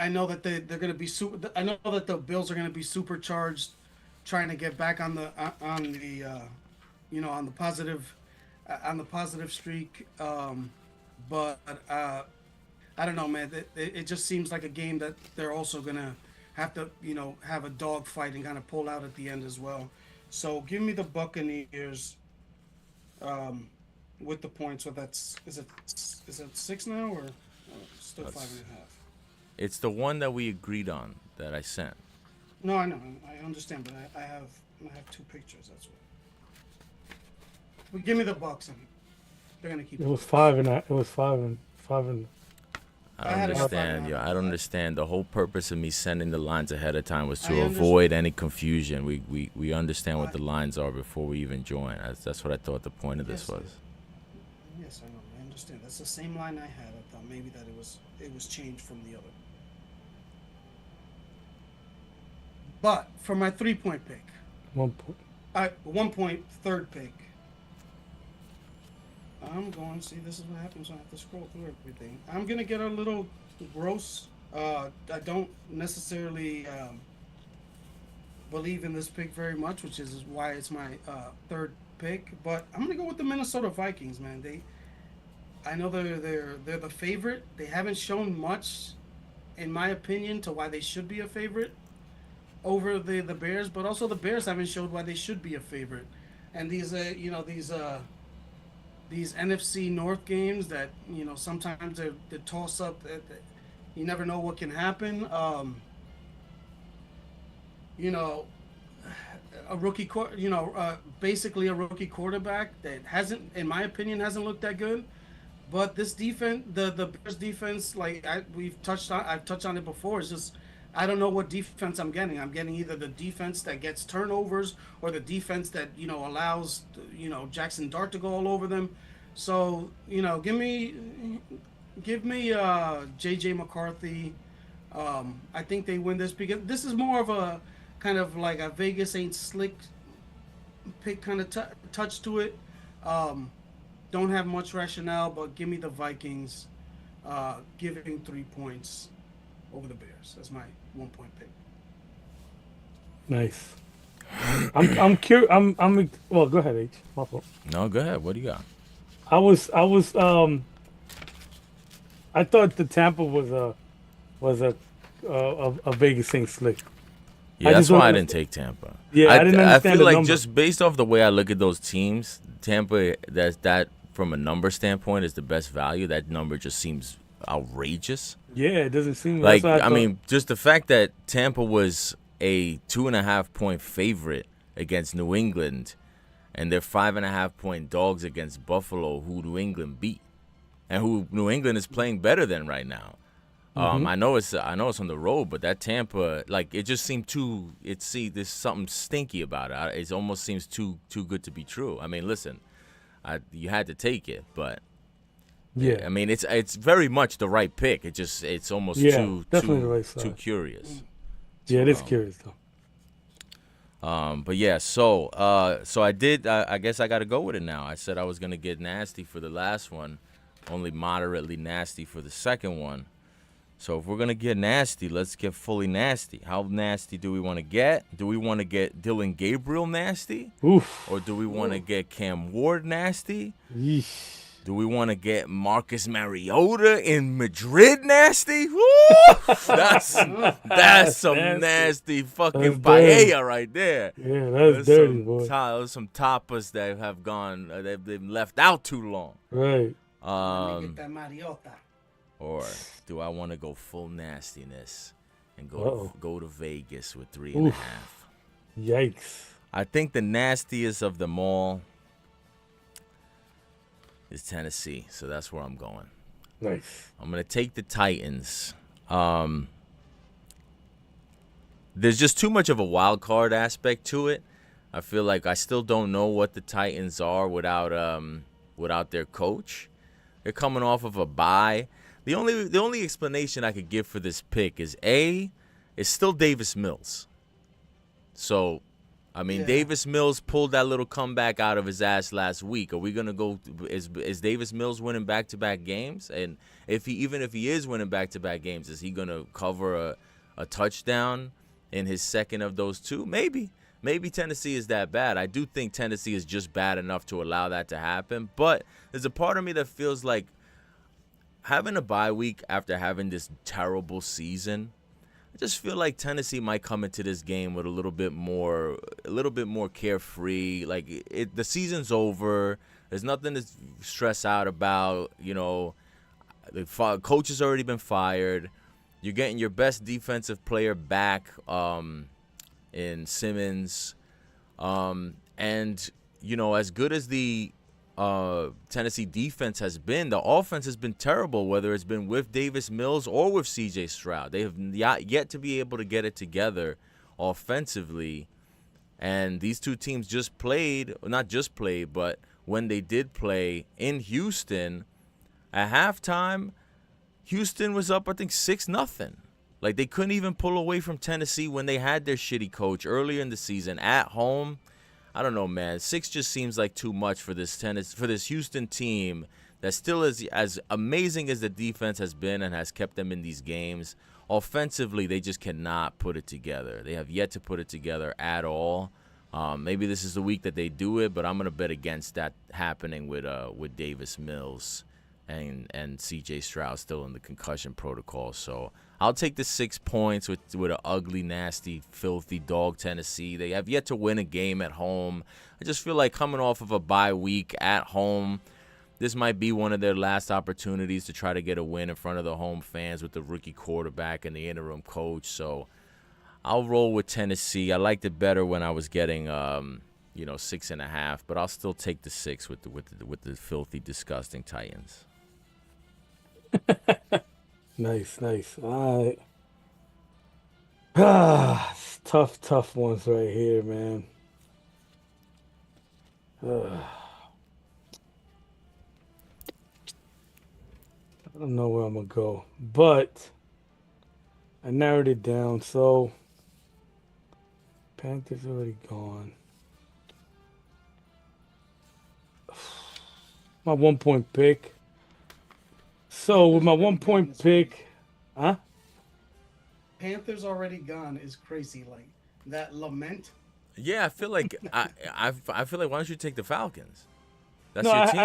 know that they're going to be super. I know that the Bills are going to be supercharged, trying to get back on the positive streak. But I don't know, man. It just seems like a game that they're also going to have to have a dog fight and kind of pull out at the end as well. So give me the Buccaneers with the points. So is it 6 now or still 5.5? It's the one that we agreed on that I sent. No, I know. I understand, but I have 2 pictures. That's what. But give me the Bucks, and they're gonna keep. It was 5 and it was 5 and 5 and. I don't understand, yo. I don't understand. The whole purpose of me sending the lines ahead of time was to avoid any confusion. We understand what the lines are before we even join. That's what I thought the point of this was. Yes, I know. I understand. That's the same line I had. I thought maybe that it was changed from the other. But for my 3-point pick, 1 point. 1 point third pick, I'm going to see. This is what happens when I have to scroll through everything. I'm gonna get a little gross. I don't necessarily believe in this pick very much, which is why it's my third pick. But I'm gonna go with the Minnesota Vikings, man. I know they're the favorite. They haven't shown much, in my opinion, to why they should be a favorite over the Bears, but also the Bears haven't showed why they should be a favorite. And these NFC North games that sometimes they're toss up. You never know what can happen. Basically a rookie quarterback that hasn't, in my opinion, hasn't looked that good. But this defense, the Bears defense, like I've touched on it before. It's just I don't know what defense I'm getting. I'm getting either the defense that gets turnovers or the defense that allows Jackson Dart to go all over them. So give me JJ McCarthy. I think they win this because this is more of a kind of like a Vegas ain't slick pick kind of touch to it. Don't have much rationale, but give me the Vikings giving 3 points over the Bears. That's my 1 point pick. Nice. I'm curious. Well, go ahead, H. My fault. No, go ahead. What do you got? I thought the Tampa was a Vegas Saint slick. Yeah, that's why I didn't take Tampa. Yeah, I didn't understand I feel the like number. just based off the way I look at those teams, Tampa, that from a number standpoint is the best value. That number just seems outrageous. Yeah, it doesn't seem like I mean, just the fact that Tampa was a 2.5 point favorite against New England, and they're 5.5 point dogs against Buffalo, who New England beat, and who New England is playing better than right now. I know it's on the road, but that Tampa, like, it just seemed too. There's something stinky about it. It almost seems too good to be true. I mean, listen, you had to take it, but Yeah. I mean, it's very much the right pick. It's almost definitely the right side. too curious. Yeah, it is curious though. But yeah, so I did. I guess I got to go with it now. I said I was gonna get nasty for the last one, only moderately nasty for the second one. So if we're gonna get nasty, let's get fully nasty. How nasty do we want to get? Do we want to get Dylan Gabriel nasty? Oof. Or do we want to get Cam Ward nasty? Yeesh. Do we want to get Marcus Mariota in Madrid nasty? Woo! That's some nasty fucking paella right there. Yeah, that's dirty, boy. Those some tapas that have gone, they've been left out too long. Right. Let me get that Mariota. Or do I want to go full nastiness and go to Vegas with 3.5? Oof. Yikes. I think the nastiest of them all is Tennessee, so that's where I'm going. Nice. I'm going to take the Titans. There's just too much of a wild card aspect to it. I feel like I still don't know what the Titans are without their coach. They're coming off of a bye. The only explanation I could give for this pick is it's still Davis Mills. So, I mean, Davis Mills pulled that little comeback out of his ass last week. Are we gonna go? Is Davis Mills winning back-to-back games? And even if he is winning back-to-back games, is he gonna cover a touchdown in his second of those two? Maybe Tennessee is that bad. I do think Tennessee is just bad enough to allow that to happen. But there's a part of me that feels like having a bye week after having this terrible season, I just feel like Tennessee might come into this game with a little bit more carefree. Like the season's over. There's nothing to stress out about. You know, the coach has already been fired. You're getting your best defensive player back in Simmons. And, you know, as good as the Tennessee defense has been, the offense has been terrible, whether it's been with Davis Mills or with C.J. Stroud. They have yet to be able to get it together offensively. And these two teams but when they did play in Houston, at halftime, Houston was up, I think, 6-0. Like, they couldn't even pull away from Tennessee when they had their shitty coach earlier in the season at home. I don't know, man. 6 just seems like too much for this Houston team that still is as amazing as the defense has been and has kept them in these games. Offensively, they just cannot put it together. They have yet to put it together at all. Maybe this is the week that they do it, but I'm gonna bet against that happening with Davis Mills and C.J. Stroud still in the concussion protocol. So I'll take the 6 points with an ugly, nasty, filthy dog Tennessee. They have yet to win a game at home. I just feel like coming off of a bye week at home, this might be one of their last opportunities to try to get a win in front of the home fans with the rookie quarterback and the interim coach. So I'll roll with Tennessee. I liked it better when I was getting 6.5, but I'll still take the 6 with the filthy, disgusting Titans. Nice. All right. Tough ones right here, man. I don't know where I'm gonna go, but I narrowed it down. So Panthers already gone. My 1 point pick. So with my 1 point pick, huh? Panthers already gone is crazy. Like that lament. Yeah, I feel like I feel like why don't you take the Falcons? That's No, your I team.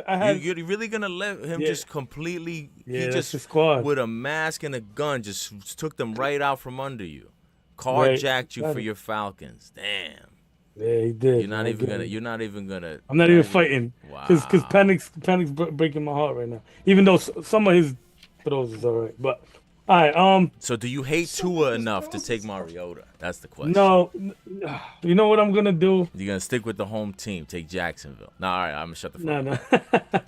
had. You're really gonna let him just completely? Yeah, he that's just the squad. with a mask and a gun just took them right out from under you, carjacked you for your Falcons. Damn. Yeah, he did. You're not even gonna. I'm not even fighting. Wow. Because Panic's breaking my heart right now. Even though some of his throws is all right, but all right. So do you hate Tua enough to take Mariota? That's the question. No, you know what I'm gonna do? You're gonna stick with the home team. Take Jacksonville. No, all right. I'm gonna shut the fuck up. No.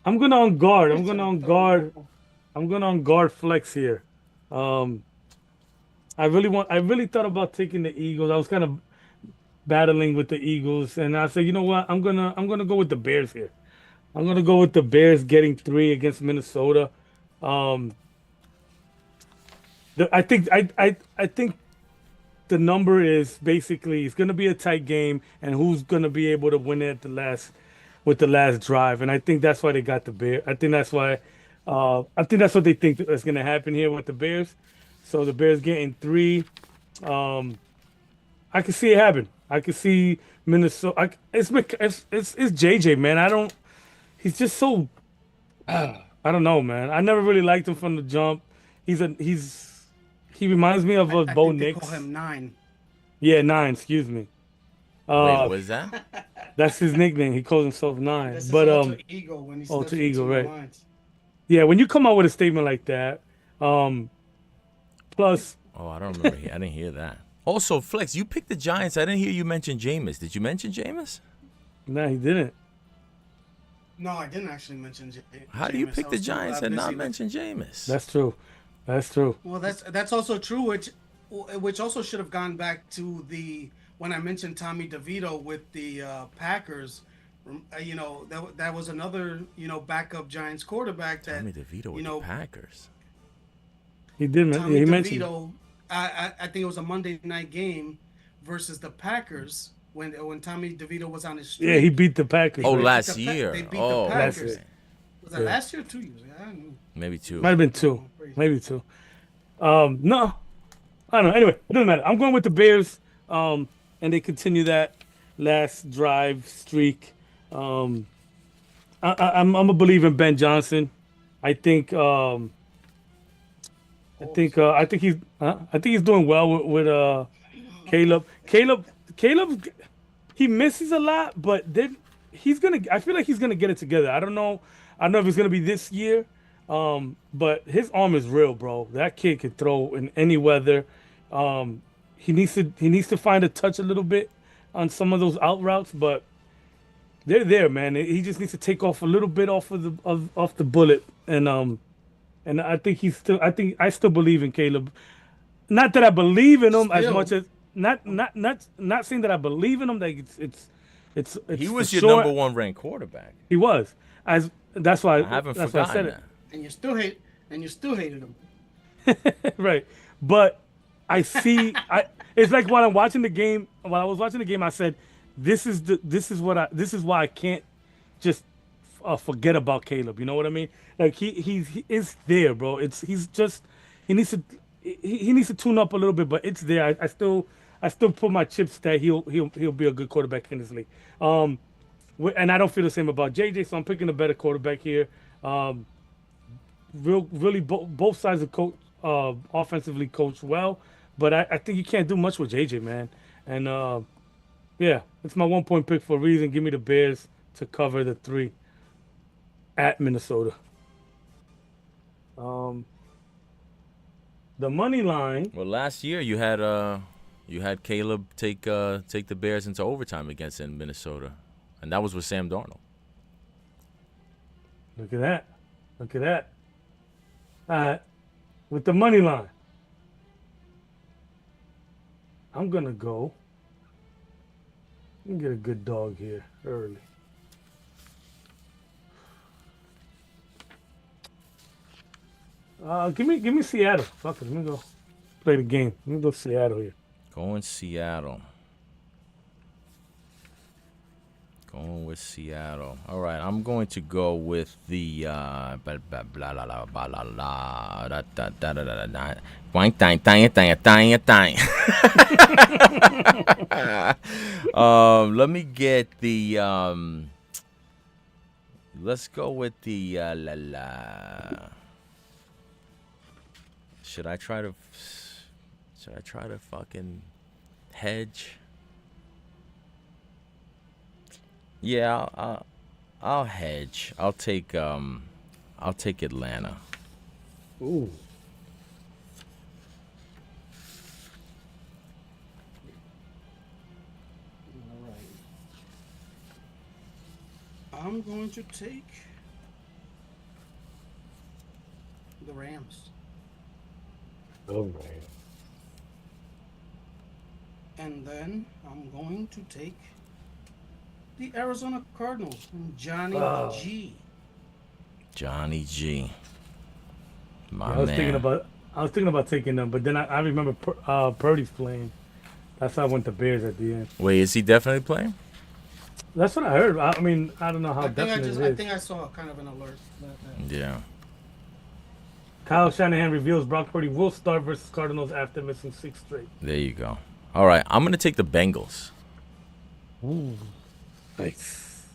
I'm gonna on guard. I'm going on guard flex here. Um, I really thought about taking the Eagles. I was kind of battling with the Eagles, and I said, you know what? I'm gonna go with the Bears here. I'm gonna go with the Bears getting 3 against Minnesota. Um, I think the number is basically it's gonna be a tight game, and who's gonna be able to win it at the last with the last drive. And I think that's why they got the Bear. I think that's what they think is gonna happen here with the Bears. So the Bears getting 3. Um, I can see it happen. I can see Minnesota. It's JJ, man. I don't. He's just so. I don't know, man. I never really liked him from the jump. He reminds me of I Bo think they call Nix. him 9. Yeah, 9. Excuse me. Wait, Uh, what is that? that's his nickname. He calls himself 9. That's his But alter ego when he alter steps ego, between the right? lines. Yeah, when you come out with a statement like that, um, plus, Oh, I don't remember. I didn't hear that. Also, Flex, you picked the Giants. I didn't hear you mention Jameis. Did you mention Jameis? nah, he didn't. No, I didn't actually mention How do you Jameis. pick I the was too Giants and not busy. mention Jameis? That's true. That's true. Well, that's also true, which also should have gone back to the when I mentioned Tommy DeVito with the Packers. That was another backup Giants quarterback that Tommy DeVito with the Packers. He did. Tommy He mentioned it. DeVito. I think it was a Monday night game versus the Packers when Tommy DeVito was on his Yeah, he streak. beat the Packers. Oh, right? last They year. beat the Oh, Last Packers. year. Was that Yeah. last year or 2 years? I don't know. maybe two. Might have been 2. Maybe 2. No, I don't know. Anyway, it doesn't matter. I'm going with the Bears. And they continue that last drive streak. Um, I'm a believer in Ben Johnson. I think I think he's doing well with Caleb. Caleb, he misses a lot, but then he's gonna. I feel like he's gonna get it together. I don't know. I don't know if it's gonna be this year, but his arm is real, bro. That kid can throw in any weather. He needs to find a touch a little bit on some of those out routes, but they're there, man. He just needs to take off a little bit off the bullet, and I think I still believe in Caleb. Not that I believe in him as Still. much as not saying that I believe in him. Like it's He for was your sure. number one ranked quarterback. He was as that's why I haven't that's why I said forgotten it. that. And you still hated him. Right. But I see it's like while I'm watching the game, while I was watching the game, I said, this is why I can't just forget about Caleb. You know what I mean? Like he is there, bro. He's just he needs to he needs to tune up a little bit, but it's there. I still put my chips that he'll be a good quarterback in this league. And I don't feel the same about JJ, so I'm picking a better quarterback here. Really both sides of coach offensively coach well, but I think you can't do much with JJ, man. And yeah, it's my 1 point pick for a reason. Give me the Bears to cover the 3 at Minnesota. The money line. Well, last year you had Caleb take the Bears into overtime against in Minnesota, and that was with Sam Darnold. Look at that. Look at that. With the money line, I'm gonna go. Let me get a good dog here early. Give me Seattle. Fuck it. Let me go play the game. Let me go Seattle here. Going Seattle. Going with Seattle. All right, I'm going to go with the blah blah blah blah blah blah blah da da da da da da. Boing dang dang dang dang dang. Let me get the let's go with the la la. Should I try to fucking hedge? Yeah, I'll hedge. I'll take Atlanta. Ooh. All right. I'm going to take the Rams. Oh man. And then I'm going to take the Arizona Cardinals and Johnny Wow. G. Johnny G. My Yeah, I was man. thinking about taking them, but then I remember Purdy's playing. That's why I went to Bears at the end. Wait, is he definitely playing? That's what I heard. I mean, I don't know how definite it I is. think I saw kind of an alert. Yeah. Kyle Shanahan reveals Brock Purdy will start versus Cardinals after missing 6 straight. There you go. All right, I'm gonna take the Bengals. Ooh, nice.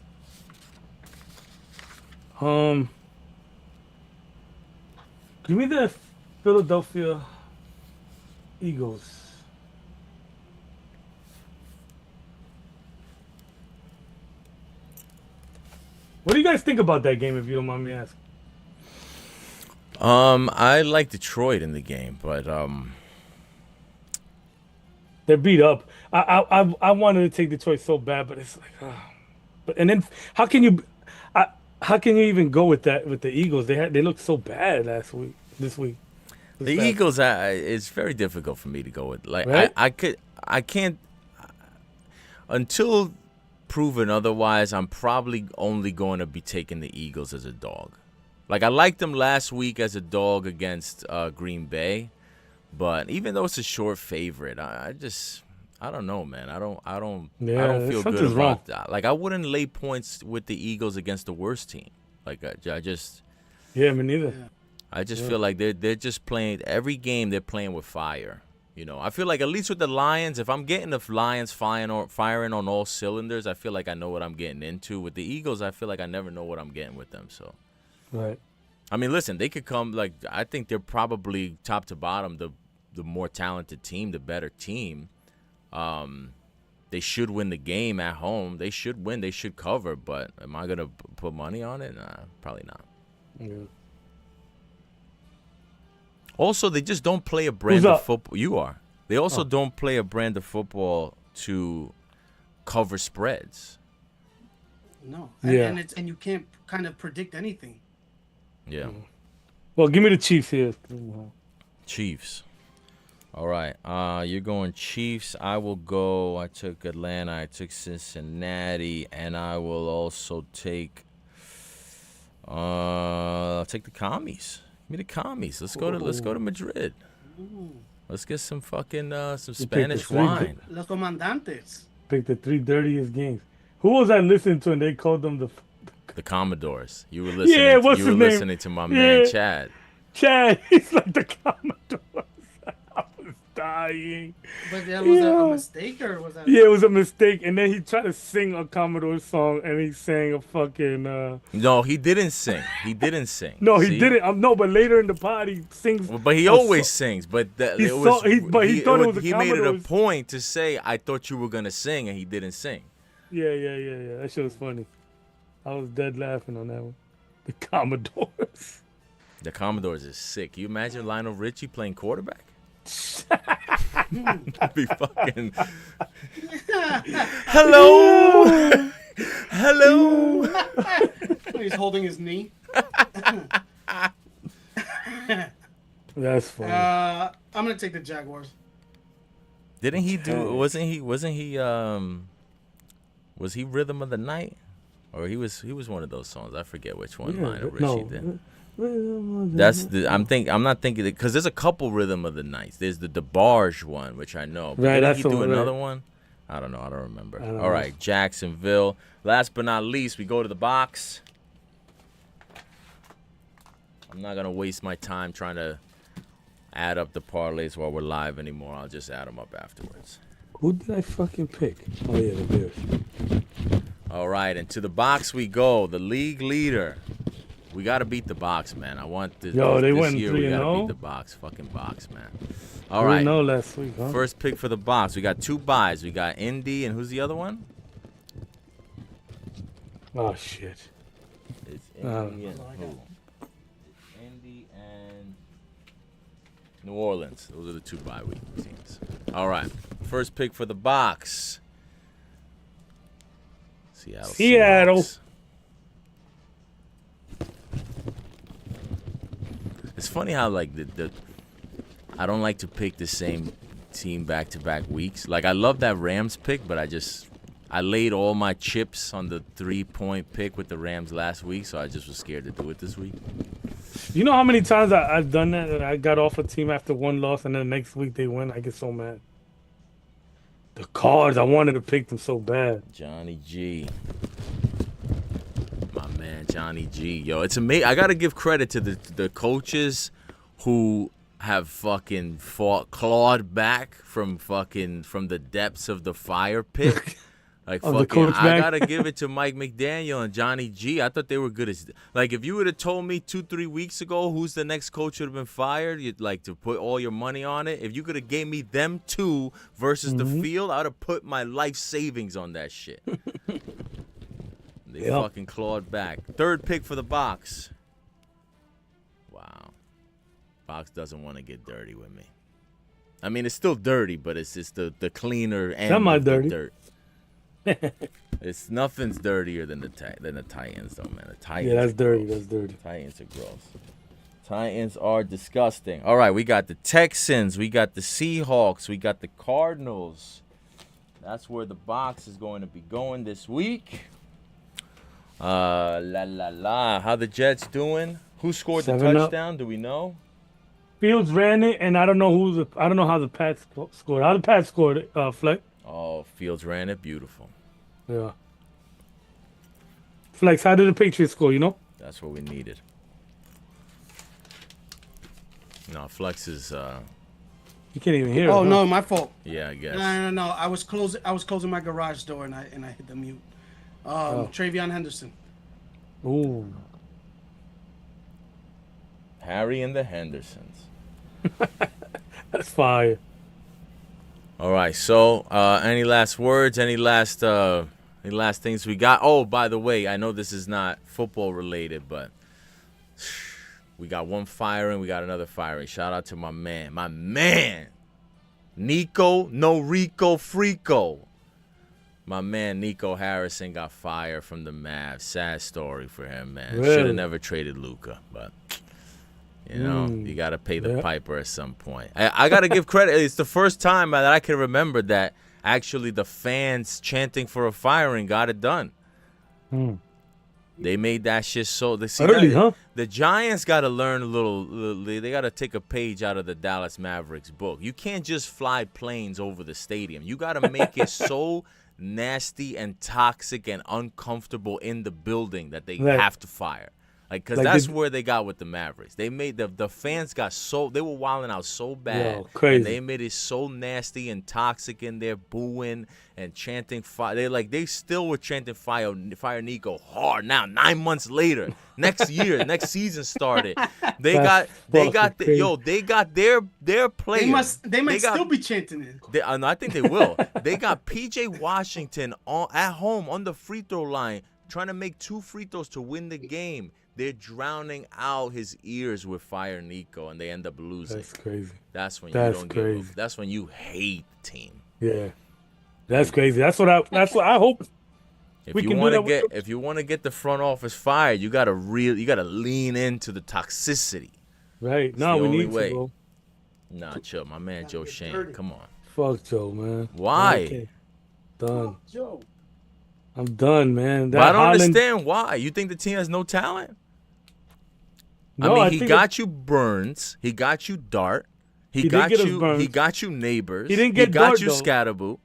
Give me the Philadelphia Eagles. What do you guys think about that game, if you don't mind me asking? I like Detroit in the game, but They're beat up. I wanted to take Detroit so bad, but it's like, but and then how can you, how can you even go with that with the Eagles? They looked so bad this week. the Eagles. It's very difficult for me to go with. Like Right? I can't until proven otherwise. I'm probably only going to be taking the Eagles as a dog. Like I liked them last week as a dog against Green Bay, but even though it's a short favorite, I don't know, man. I don't Yeah, I don't feel good something's wrong. about that. Like I wouldn't lay points with the Eagles against the worst team. Like I just Yeah, me neither. feel like they're just playing every game. They're playing with fire. You know, I feel like at least with the Lions, if I'm getting the Lions firing on all cylinders, I feel like I know what I'm getting into. With the Eagles, I feel like I never know what I'm getting with them. So. Right. I mean, listen, they could come, like, I think they're probably top to bottom the more talented team, the better team. They should win the game at home. They should win. They should cover. But am I going to put money on it? Nah, probably not. Yeah. Also, they just don't play a brand Who's of up? football. You are. They also don't play a brand of football to cover spreads. No. Yeah. And you can't kind of predict anything. Yeah. Well, give me the Chiefs here. Chiefs. All right. You're going Chiefs. I will go. I took Atlanta. I took Cincinnati, and I will also take. I'll take the Commies. Give me the Commies. Let's go to Madrid. Let's get some fucking some Spanish wine. Los Comandantes. Pick the 3 dirtiest games. Who was I listening to and they called them The Commodores. You were listening. Yeah, what's you his were name? listening to my man Chad. Chad? He's like the Commodores. I was dying. But that was Yeah. a mistake, or was that? Yeah, it was a mistake. And then he tried to sing a Commodore song and he sang a fucking. No, he didn't sing. He didn't sing. No, he See? didn't. No, but later in the pod he sings. Well, but he a always so- sings. But He it saw- was. he- but he thought it was a He made it a Commodores. point to say, "I thought you were gonna sing," and he didn't sing. Yeah. That shit was funny. I was dead laughing on that one. The Commodores. The Commodores is sick. Can you imagine Lionel Richie playing quarterback? That'd be fucking. Hello. Hello. He's holding his knee. That's funny. I'm gonna take the Jaguars. Didn't he do? Wasn't he? Was he Rhythm of the Night? Or he was one of those songs. I forget which one Lionel Richie did. That's the I'm not thinking because there's a couple Rhythm of the Nights. There's the DeBarge one, which I know. But Right, didn't that's he the do one, another right. one? I don't know. I don't remember. don't All know. right, Jacksonville. Last but not least, we go to the box. I'm not gonna waste my time trying to add up the parlays while we're live anymore. I'll just add them up afterwards. Who did I fucking pick? Oh yeah, the Bears. All right, and to the box we go. The league leader. We got to beat the box, man. I want this, Yo, they this went year. We got to 3-0? beat the box. Fucking box, man. All I right. didn't know last week, huh? First pick for the box. We got 2 buys. We got Indy, and who's the other one? Oh shit. It's Oh. Indy and who? Indy and New Orleans. Those are the 2 bye week teams. All right. First pick for the box. Seattle. Seattle. It's funny how like the I don't like to pick the same team back-to-back weeks. Like I love that Rams pick, but I laid all my chips on the 3-point pick with the Rams last week, so I just was scared to do it this week. You know how many times I've done that? And I got off a team after one loss, and then the next week they win. I get so mad. The Cards, I wanted to pick them so bad. Johnny G. My man, Johnny G. Yo, it's amazing. I got to give credit to the coaches who have fucking clawed back from the depths of the fire pit. Like fucking, I gotta give it to Mike McDaniel and Johnny G. I thought they were good as. Like if you would have told me 2-3 weeks ago who's the next coach would have been fired, you'd like to put all your money on it. If you could have gave me them two versus the field, I'd have put my life savings on that shit. They fucking clawed back. Third pick for the box. Wow, box doesn't want to get dirty with me. I mean, it's still dirty, but it's just the cleaner end of the dirt. It's nothing's dirtier than the Titans, though, man. The Titans. Yeah, that's dirty. That's dirty. Titans are gross. Titans are disgusting. All right, we got the Texans, we got the Seahawks, we got the Cardinals. That's where the box is going to be going this week. How the Jets doing? Who scored the touchdown? Do we know? Fields ran it, and I don't know how the Pats scored. How the Pats scored, Fleck? Oh, Fields ran it. Beautiful. Yeah. Flex, how did the Patriots score, you know? That's what we needed. No, Flex is you can't even hear Oh, it, no, my fault. yeah, I guess. No. I was closing my garage door and I hit the mute. Travion Henderson. Ooh. Harry and the Hendersons. That's fire. All right, so any last words? Any last things we got? Oh, by the way, I know this is not football related, but we got one firing, we got another firing. Shout out to my man, Nico No Rico Frico. My man Nico Harrison got fired from the Mavs. Sad story for him, man. Really? Should have never traded Luka, but you know, you got to pay the piper at some point. I got to give credit. It's the first time that I can remember that actually the fans chanting for a firing got it done. They made that shit so. The Giants got to learn a little. They got to take a page out of the Dallas Mavericks book. You can't just fly planes over the stadium. You got to make it so nasty and toxic and uncomfortable in the building that they have to fire. Like, because that's where they got with the Mavericks. They made the fans got so, they were wilding out so bad. Crazy. And they made it so nasty and toxic in there, booing and chanting fire. They still were chanting fire Nico hard. Now, 9 months later, next season started. They got their players. They might still be chanting it. I think they will. They got PJ Washington at home on the free throw line trying to make 2 free throws to win the game. They're drowning out his ears with Fire Nico, and they end up losing. That's crazy. That's when you don't give up. That's when you hate the team. Yeah, that's crazy. That's what I hope. If you want to get the front office fired, you gotta lean into the toxicity. Right. No, we need to, bro. Nah, chill, my man Joe Shane. Come on. Fuck Joe, man. Why? Okay. Done. Fuck Joe. I'm done, man. But I don't understand why. You think the team has no talent? No, I mean, he got you Burns. He got you Dart. He got you Neighbors. He didn't get Dart, you Scatterboo.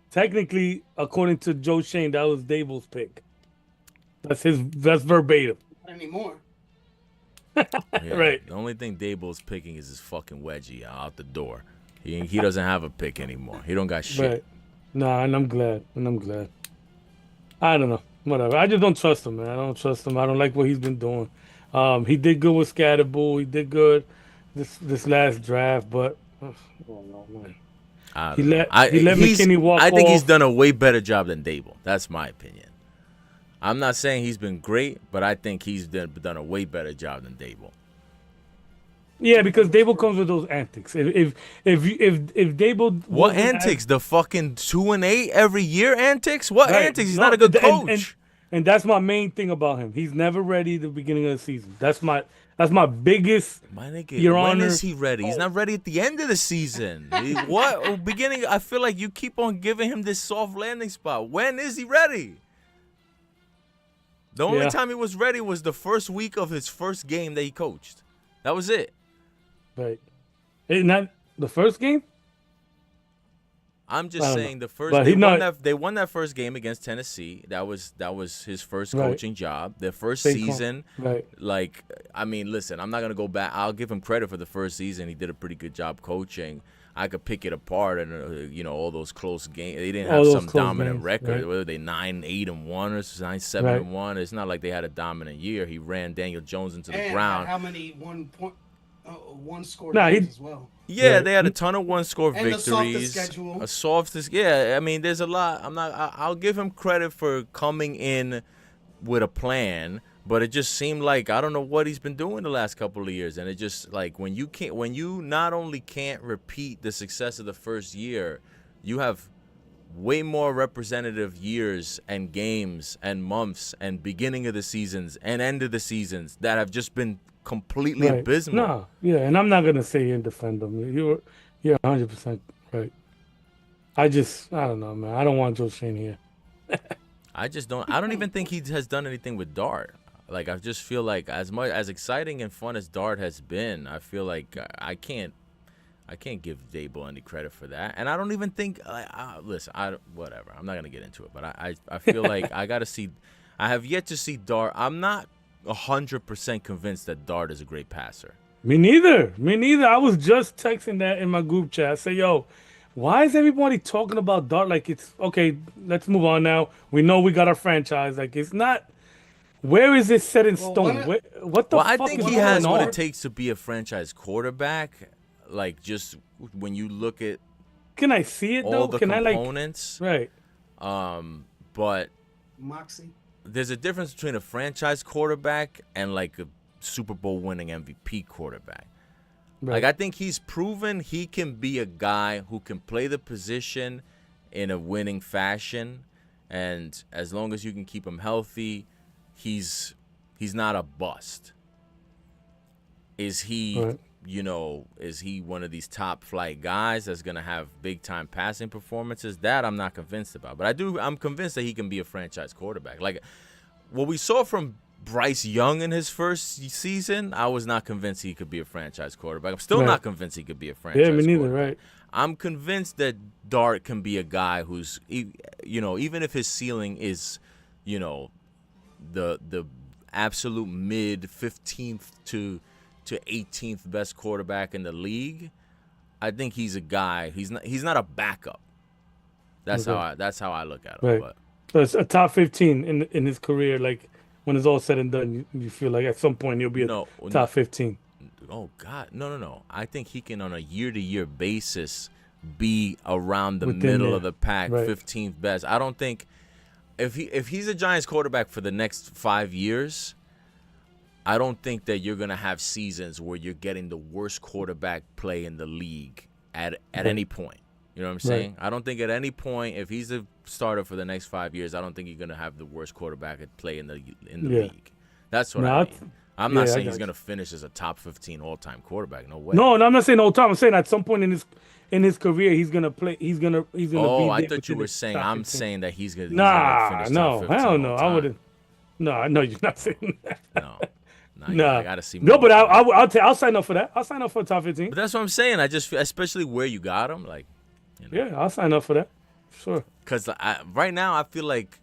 Technically, according to Joe Shane, that was Daboll's pick. That's verbatim. Not anymore. Right. The only thing Daboll's picking is his fucking wedgie out the door. He doesn't have a pick anymore. He don't got shit. Right. Nah, and I'm glad. I don't know. Whatever. I just don't trust him, man. I don't trust him. I don't like what he's been doing. He did good with Scatterbull. He did good this last draft, but oh no, man. He let McKinney walk off. I think he's done a way better job than Daboll. That's my opinion. I'm not saying he's been great, but I think he's done a way better job than Daboll. Yeah, because Daboll comes with those antics. If Daboll, what antics? The fucking 2-8 every year antics? What antics? He's not a good coach. And that's my main thing about him. He's never ready at the beginning of the season. That's my biggest, My nigga, Your when Honor. is he ready? He's not ready at the end of the season. What beginning? I feel like you keep on giving him this soft landing spot. When is he ready? The only Yeah. time he was ready was the first week of his first game that he coached. That was it. Right. Isn't that the first game? I'm I just don't saying know. the first But they won that first game against Tennessee. That was his first Right. coaching job. Their first Big call. season. Right. Like, I mean, listen, I'm not gonna go back. I'll give him credit for the first season. He did a pretty good job coaching. I could pick it apart and all those close games. They didn't All have those some close dominant games, record. right. Whether they 9-8-1 or 9-7-1. Right. It's not like they had a dominant year. He ran Daniel Jones into the And ground. how many one score Nah, games he- as well? Yeah, Right. they had a ton of one-score And the softest victories. schedule. A softest, yeah. I mean, there's a lot. I'll give him credit for coming in with a plan, but it just seemed like I don't know what he's been doing the last couple of years, and it just like when you not only can't repeat the success of the first year, you have way more representative years and games and months and beginning of the seasons and end of the seasons that have just been completely Right. abysmal. No. Yeah, and I'm not gonna say and defend him. You're 100% right. I don't know, man. I don't want Joe Shane here. I don't even think he has done anything with Dart. Like, I just feel like as exciting and fun as Dart has been, I feel like I can't give Daboll any credit for that. And I don't even think listen, whatever. I'm not going to get into it, but I feel like I have yet to see Dart. I'm not 100% convinced that Dart is a great passer. Me neither. I was just texting that in my group chat. I say, yo, why is everybody talking about Dart like it's okay? Let's move on now. We know we got our franchise. Like it's not. Where is it set in stone? What the Well, I fuck think is he going has what on? it takes to be a franchise quarterback. Like, just when you look at Can I see it all though? the Can components, I but Moxie. there's a difference between a franchise quarterback and like a Super Bowl winning MVP quarterback. Right. Like, I think he's proven he can be a guy who can play the position in a winning fashion, and as long as you can keep him healthy, he's not a bust. Is he, Right. is he one of these top flight guys that's going to have big time passing performances? That I'm not convinced about. But I'm convinced that he can be a franchise quarterback. Like what we saw from Bryce Young in his first season, I was not convinced he could be a franchise quarterback. I'm still Right. not convinced he could be a franchise Yeah, me neither. quarterback. Right. I'm convinced that Dart can be a guy who's, even if his ceiling is, the absolute mid 15th to 18th best quarterback in the league, I think he's a guy. He's not a backup. That's Okay. how I look at him. Right. But So it's a top 15 in his career. Like when it's all said and done, you feel like at some point he'll be a No, top 15. oh God, no. I think he can on a year-to-year basis be around the Within middle there. of the pack, Right. 15th best. I don't think if he's a Giants quarterback for the next 5 years, I don't think that you're gonna have seasons where you're getting the worst quarterback play in the league at any point. You know what I'm saying? I don't think at any point, if he's a starter for the next 5 years, I don't think you're gonna have the worst quarterback at play in the Yeah. league. That's what No, I I mean. I'm not yeah, I saying he's got gonna finish as a top 15 all-time quarterback. No way. No, I'm not saying all time. I'm saying at some point in his career he's gonna play. He's gonna be. Oh, I there thought you within were the saying top I'm 15. saying that he's gonna Nah, finish top no, 15 hell no. all I time. wouldn't. No, I know you're not saying that. No, Nah, I gotta see. no, more but from him. I'll sign up for that. I'll sign up for top 15. But that's what I'm saying. I just feel, especially where you got him, like, Yeah, I'll sign up for that. Sure. because right now I feel like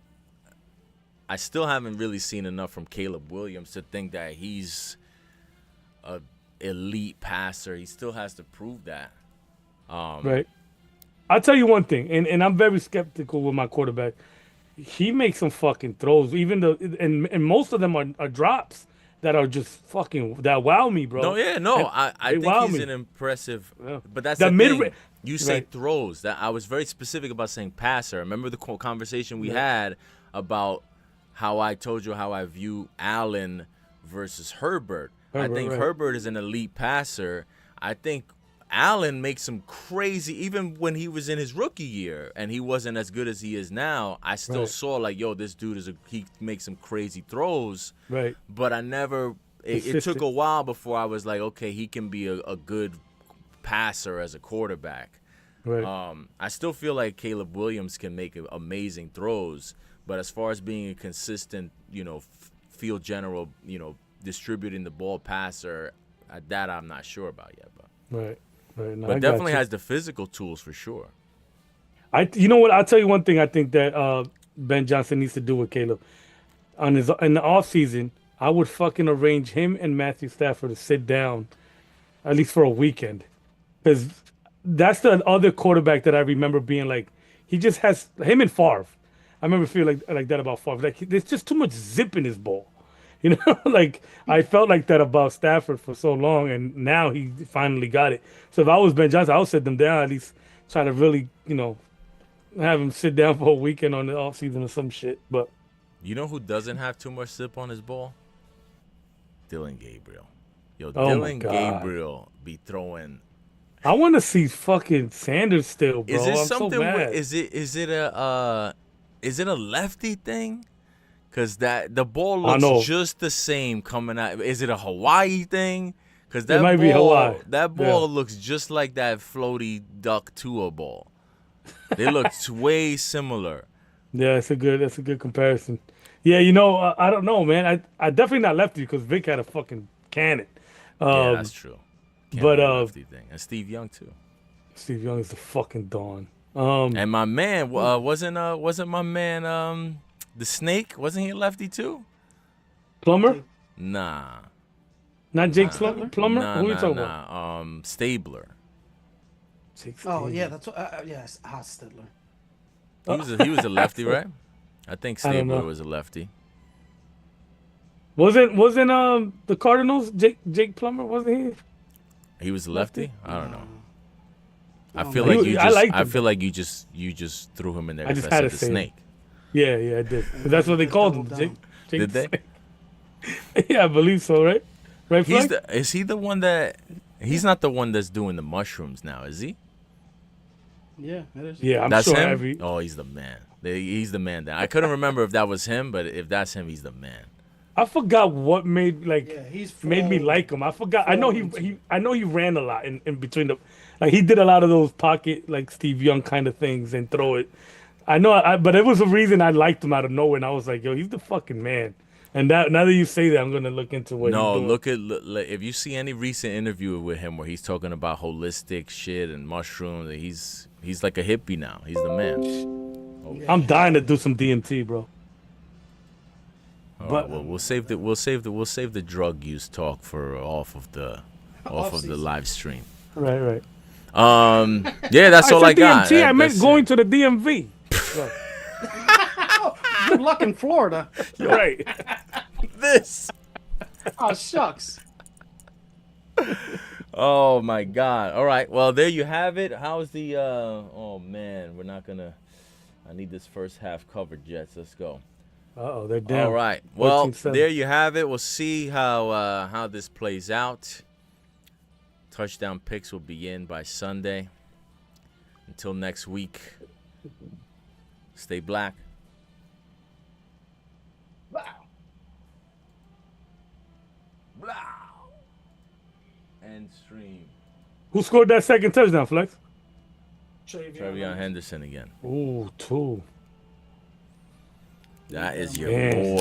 I still haven't really seen enough from Caleb Williams to think that he's a elite passer. He still has to prove that. Right. I'll tell you one thing, and I'm very skeptical with my quarterback. He makes some fucking throws, even though, and most of them are drops that are just fucking that wow me, bro. No, yeah, no. And I they think wow he's me. an impressive. Yeah. But that's The the mid- thing. You say right. throws. That I was very specific about saying passer. Remember the conversation we had about how I told you how I view Allen versus Herbert. I Herbert, think right. Herbert is an elite passer. I think Allen makes some crazy. Even when he was in his rookie year and he wasn't as good as he is now, I still saw like, yo, this dude he makes some crazy throws. Right. But I never. It took a while before I was like, okay, he can be a good passer as a quarterback. Right. I still feel like Caleb Williams can make amazing throws, but as far as being a consistent, field general, distributing the ball passer, that I'm not sure about yet. Right. No, but definitely has the physical tools for sure. You know what? I'll tell you one thing I think that Ben Johnson needs to do with Caleb. In the offseason, I would fucking arrange him and Matthew Stafford to sit down at least for a weekend. Because that's the other quarterback that I remember being like, he just has him and Favre. I remember feeling like that about Favre. Like there's just too much zip in his ball. Like I felt like that about Stafford for so long, and now he finally got it. So if I was Ben Johnson, I would sit them down, at least try to really, have him sit down for a weekend on the offseason or some shit. But you know who doesn't have too much zip on his ball? Dylan Gabriel. Dylan Gabriel be throwing. I want to see fucking Sanders still, bro. Is it I'm something? so mad. Is it a lefty thing? Because the ball looks just the same coming out. Is it a Hawaii thing? Because that might be Hawaii. That ball looks just like that floaty duck Tua ball. They look way similar. Yeah, that's a good comparison. Yeah, I don't know, man. I definitely not lefty because Vic had a fucking cannon. Yeah, that's true. But lefty thing, and Steve Young too. Steve Young is the fucking dawn. And my man wasn't my man the Snake? Wasn't he a lefty too? Plumber? Nah. Not Jake Plummer? Nah, Who are you talking about? Stabler. Oh yeah, that's what. Yes, Stidler. He was a lefty, right? I think Stabler was a lefty. Wasn't the Cardinals Jake Plummer? Wasn't he? He was a lefty. I don't know. I Oh, feel man. like you I just. liked I him. feel like you just threw him in there. I just I had said to the say it. Snake. Yeah, I did. But that's what they called him. Double Jake Did they? Yeah, I believe so, right? Right, Flex? Is he the one that? He's not the one that's doing the mushrooms now, is he? Yeah, that is. Yeah, I'm That's sure him. Oh, he's the man. He's the man. I couldn't remember if that was him, but if that's him, he's the man. I forgot what made he's made me full- like him. I forgot. I know full he ran a lot in between he did a lot of those pocket like Steve Young kind of things and throw it. I know, but it was a reason I liked him out of nowhere, and I was like, yo, he's the fucking man. And now that you say that, I'm gonna look into what. No, he's doing. look if you see any recent interview with him where he's talking about holistic shit and mushrooms, he's like a hippie now. He's the man. I'm dying to do some DMT, bro. All But- right, well, we'll save the drug use talk for off of the Off-season. live stream. Right. Yeah, that's all I said got. DMT. I meant That's going it. to the DMV. Good luck in Florida. Right. this. Oh shucks. Oh my God! All right, well there you have it. How's the? Oh man, we're not gonna. I need this first half covered, Jets. Let's go. Uh-oh, they're down. All right. Well, 14-7. there you have it. We'll see how this plays out. Touchdown picks will begin by Sunday. Until next week, stay black. Wow. Blah. End stream. Who scored that second touchdown, Flex? Trevion Henderson again. Ooh, 2. That is your Man. boy.